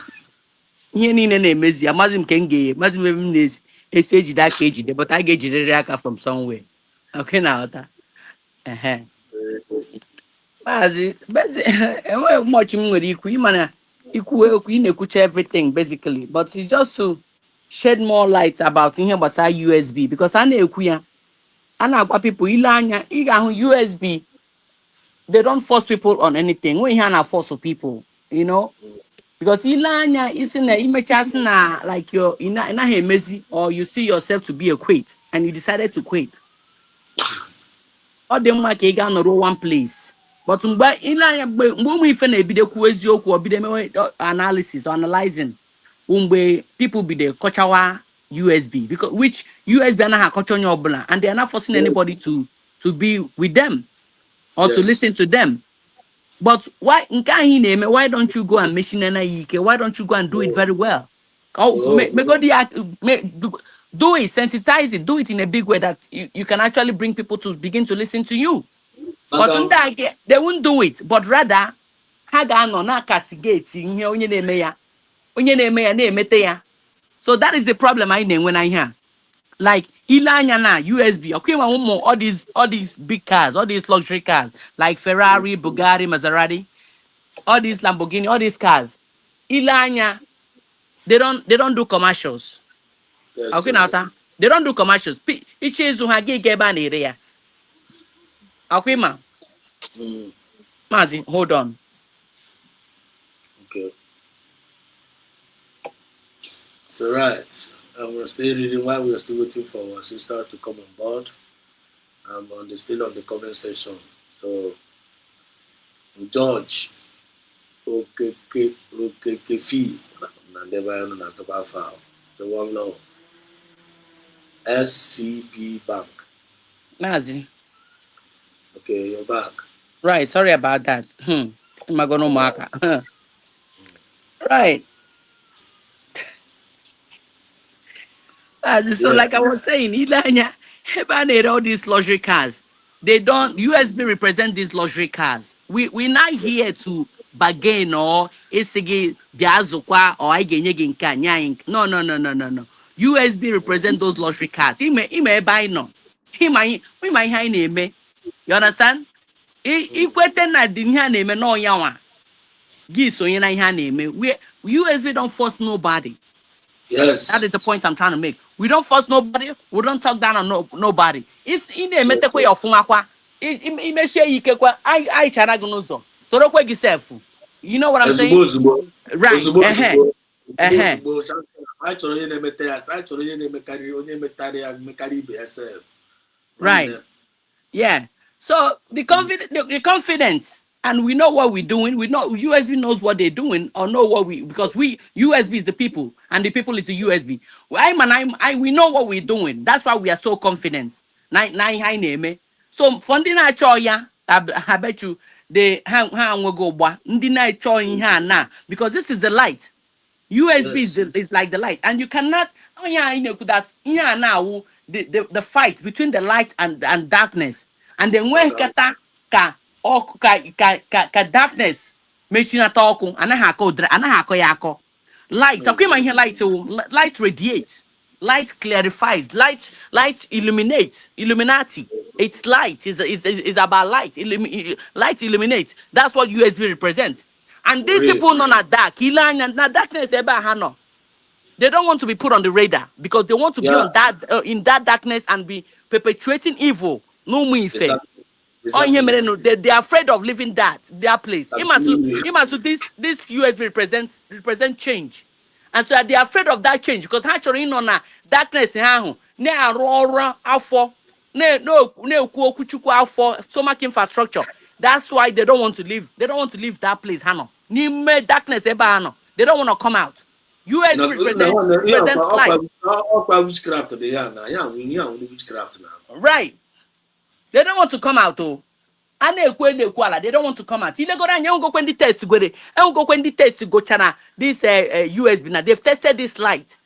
Here ni na emezi amazim kenge mazim emnezi esi that ejide, but I get aka from somewhere. Okay now that. Mazi much nwere ikwu imana everything basically, but it's just to shed more light about here about our USB because I know people USB. They don't force people on anything. We here force people, you know. Because ilanya is in the image as na like you're in a messy or you see yourself to be a quit and you decided to quit. Or them like a gun or one place. But ilanya when we finna be the kuezio or be the analysis or analyzing people be the kochawa USB because which USB na ha kocha your blah and they are not forcing anybody to be with them or to Yes. listen to them. But why why don't you go and mission ike? Why don't you go and do it very well? Oh, Oh, do it, sensitize it, do it in a big way that you can actually bring people to begin to listen to you. But madam. they won't do it, but rather ha no na castigate ihe onye na-eme ya na-emete ya. So that is the problem I know when I hear. Like Ilanya na USB, okay, all these big cars, all these luxury cars, like Ferrari, Bugatti, Maserati, all these Lamborghini, all these cars. Ilanya, they don't do commercials. Yes, Okay, sir. now sir, they don't do commercials. Each is who hagi geba na area. Okay, ma, Mm, Mazi, hold on. okay. So right. I'm still reading while we're still waiting for our sister to come on board. I'm still on the comment section. So George Okekefi Nandeba na Tobafa. So one love. SCB Bank. Mazi, Okay, you're back. right? Sorry about that. Am I gonna All right. mark? Right. So Yeah. like I was saying, Ilanya, Hebanere, all these luxury cars. They don't USB represent these luxury cars. We're not here to bargain or isigi biazukwa or igenyegi nkanya. No. USB represent those luxury cars. Ime buy no. We might name. You understand? Ikwete na di ihe a na-eme no yanwa. Gi sonye na ihe a na-eme. USB don't force nobody. That Yes. is the point I'm trying to make. We don't force nobody. We don't talk down on nobody. It's in a Yes, metekwe yes. of fumakwa. Ime share yikekwa. I chara gunozo. So don't quake yourself. You know what I'm saying? Ozugbo. Right. Ozugbo. Ozugbo. Uh-huh. Ozugbo. I chọrọ onye na-emete ya. I chọrọ onye na-emekarị onye metara ya mekarị ibe ya self. Right. Nwanne. Yeah. So the confidence, and we know what we're doing. We know USB knows what they're doing, or know what because we USB is the people, and the people is the USB. We know what we're doing. That's why we are so confident. High name. So funding our choya, I bet you they will go na because this is the light. USB Yes. is like the light, and you cannot. Oh yeah, that yeah now the fight between the light and darkness, and then when Madam. kata ka darkness machine talk anahako yako light. Okay, my here light light radiates, light clarifies, light illuminates, illuminati. It's light is about light. Light illuminates. That's what USB represents. And For these real. people not dark. Now darkness they don't want to be put on the radar because they want to be Yeah. on that in that darkness and be perpetuating evil. No me fair. Exactly. Oh, yeah, Exactly. man, no, they are afraid of leaving their place. Absolutely. This USB represent change. And so they are afraid of that change because actually no na darkness ne aurora afọ no kuchuku afọ stomach infrastructure. That's why they don't want to leave. They don't want to leave that place. Hano. Ni me darkness eba hano. They don't want to come out. USB represents light. Ọkwa witchcraft dị ya na ya nwere witchcraft na. Right. They don't want to come out though. And they don't want to come out. Ile go anya go when the test go go when the test go chana this USB now. They've tested this light.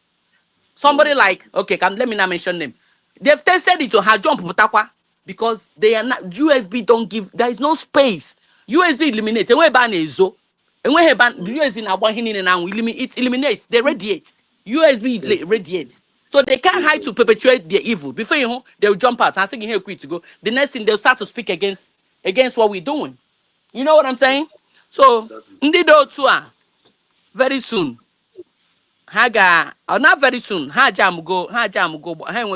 Somebody like okay, let me not mention them. They've tested it to have jump putakwa because they are not USB don't give there is no space. USB eliminates. And when ban is so and when USB now it eliminates, they radiate. USB radiates. So they can't hide to perpetuate their evil. Before you know, they'll jump out and say, here quit to go. The next thing they'll start to speak against what we're doing. You know what I'm saying? So Exactly. ndi do too ah. very soon. Or not very soon. Jam go,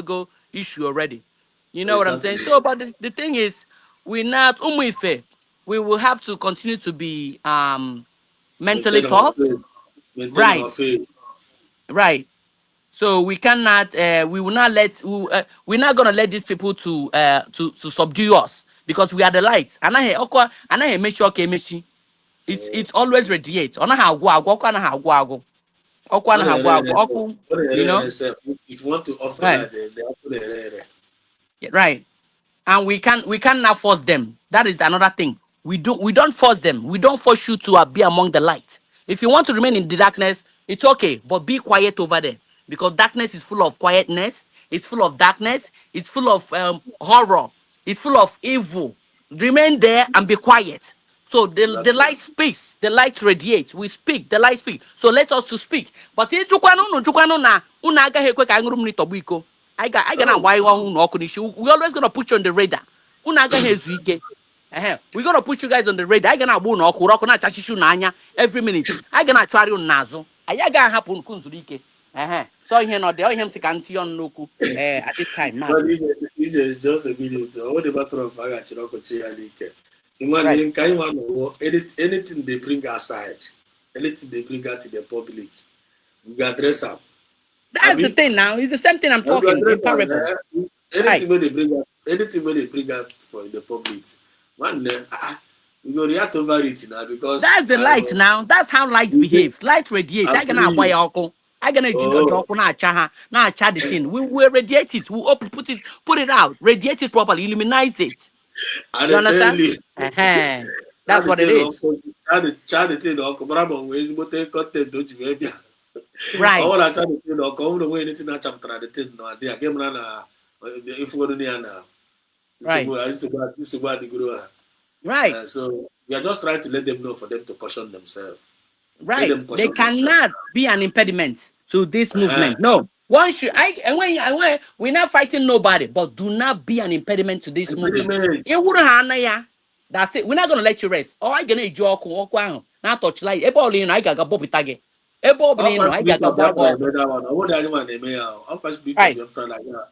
go issue already. You know what I'm saying? Exactly. So, but the thing is, we're not Umuife. We will have to continue to be mentally Maintain our tough. faith. Maintain Right, our faith. right. So we cannot, we will not let, we're not gonna let these people to subdue us because we are the light. And I make sure okay, it's always radiate. On how go, Ọ na-ere you know, self. If you want to off the right, light, they have to ere. yeah, right. And we can now force them. That is another thing. We don't force them. We don't force you to be among the light. If you want to remain in the darkness, it's okay, but be quiet over there because darkness is full of quietness. It's full of darkness. It's full of horror. It's full of evil. Remain there and be quiet. So the Exactly. light speaks, the light radiates. We speak, the light speaks. So let us to speak. But ịchụkwanụ na unu agaghị ekwe ka anyị ṅụrụ mmiri tọgbọ iko. I ga Oh, na-agba ihe ọhụụ na ọkụ n'isi. We always gonna put you on the radar. Unu agaghị ezu ike. We're gonna put you guys on the radar. I gonna agba unu ọkụ, ọkụ na-achachisi unu anya every minute. I gonna achụgharị unu n'azụ. Anyị agaghị ahapụ unu zuru ike. So ihe nọ dị, ihe m sị ka m tinye ọnụ n'okwu at this time, man. well, just a minute. All the matter of Agachinokochi Alike. Right. Anything they bring aside, anything they bring out to the public, we got address them. That's the thing now. It's the same thing I'm talking in parables. Anything where they bring out, anything where they bring out for the public, man, we go react over it now because That's the light now. That's how light behaves. Light radiates. I gonna agree. buy alcohol. I gonna Oh, chat the thing. We will radiate it. We open, put it out, radiate it properly, illuminize it. and You I tell understand? you, That's what it is. Chad the thing, Uncle Brahma, where is what they content, don't you? Right, All I try to do, Uncle, the way anything I chapter the thing, no idea. Game run, if we're near now. right, I used to go at the guru. right, So we are just trying to let them know for them to caution themselves. Let right. them They caution themselves. cannot be an impediment to this Uh-huh. movement. No. One should and when we're not fighting nobody, but do not be an impediment to this movement. Impediment. It wouldn't hana ya. That's it. We're not gonna let you rest. Oh, I gonna joke now touch like I got bob tage. All I possibility got of Biafra is bob. better one. I want anyone name here. All possibility of Right, Biafra like that.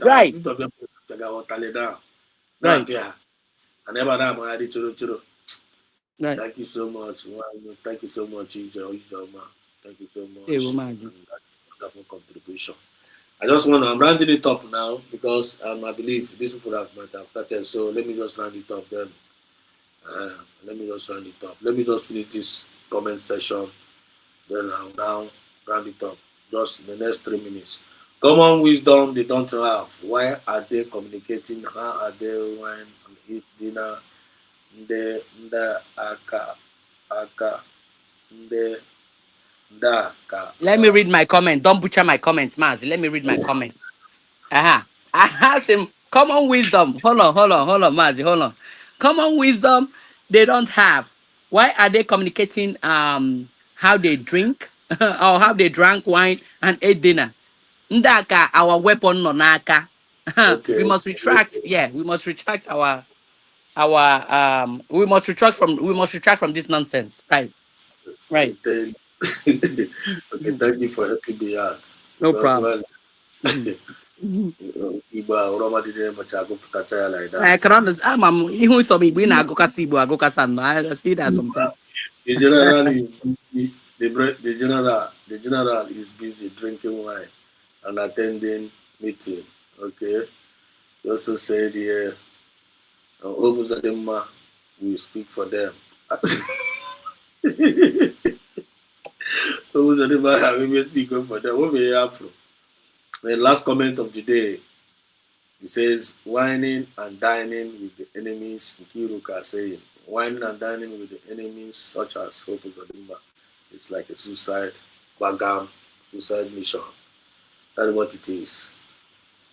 right, Possibility of Biafra like that. Down. Now, right, yeah. I never know my ID churu. right. Thank you so much. Thank you so much, Ijoma. Thank you so Hey, much. woman. And that's a wonderful contribution. I'm rounding it up now because I believe these people might have started. So let me just round it up then. Let me just round it up. Let me just finish this comment session. Then I'll now round it up. Just in the next 3 minutes. Common wisdom they don't have. Why are they communicating? How are they wine and eat dinner? Nde aka nde ka. Let me read my comment. Don't butcher my comments, Maz. Let me read my comments. I asked him, common wisdom. Hold on, Mazi, hold on. Common wisdom they don't have. Why are they communicating how they drink or how they drank wine and ate dinner? Ndaka, our weapon no naka. We Okay. must retract. Yeah, we must retract our we must retract from this nonsense. Right, right. Okay, okay, Mhm. thank you for helping me out. No Because problem. well, Mhm. Mhm. Igbo Oroma didn't much I go put like I that. can understand. Even some people in Agokasi, Agokasan. I see that sometimes. The general is busy. The general is busy drinking wine and attending meeting. Okay. He also said here, Obuzadema will speak for them. Obuzadema will speak for them. What we have from the last comment of the day? He says, whining and dining with the enemies, Nkiruka saying, whining and dining with the enemies such as Hope Uzodimba, it's like a suicide mission. That's what it is.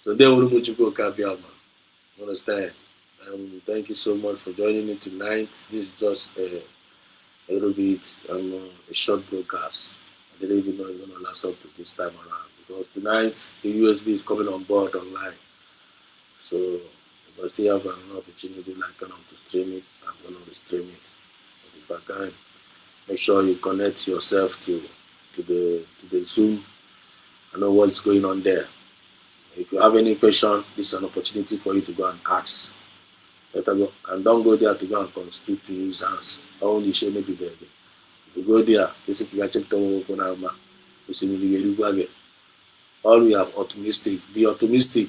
So they will move to go Kabiama. Understand? Thank you so much for joining me tonight. This is just a little bit a short broadcast. I didn't even know it's going to last up to this time around because tonight the USB is coming on board online. So if I still have an opportunity like kind of to stream it, I'm gonna stream it. But if I can, make sure you connect yourself to the Zoom. I know what's going on there. If you have any question, this is an opportunity for you to go and ask. And don't go there to go and constitute to use hands. Only shame maybe there. If you go there, basically I check the all we are optimistic. Be optimistic.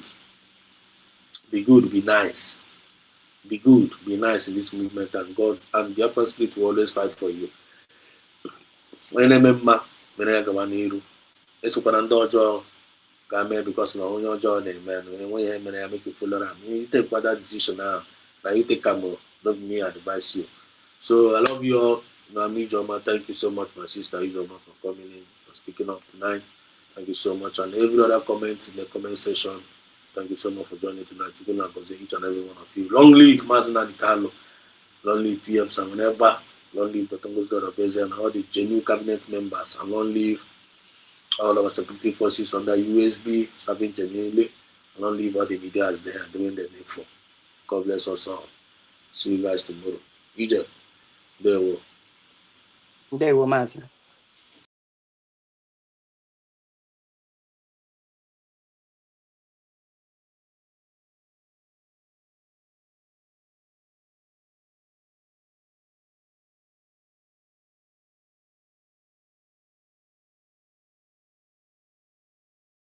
Be good. Be nice. Be good. Be nice in this movement, and God and the Biafra Spirit will always fight for you. When I remember, when I go on here, it's open and door ga-eme because na onye ọjọọ na-eme enweghị ihe mere ya make you follow am. You take that decision now. Now you take am. Don't me advise you. So I love you all. Mami Ijoma, thank you so much, my sister Ijoma, for coming in, for speaking up tonight. Thank you so much. And every other comment in the comment section, thank you so much for joining tonight. You're going to each and every one of you. Long live Mazina Di Carlo. Long live PM Samuneba. Long live Dr. Musdor Obeze and all the genuine cabinet members. And long live all our security forces under USB serving genuinely. And long live all the media as they are doing the needful. God bless us all. See you guys tomorrow. Egypt, there will. There, woman.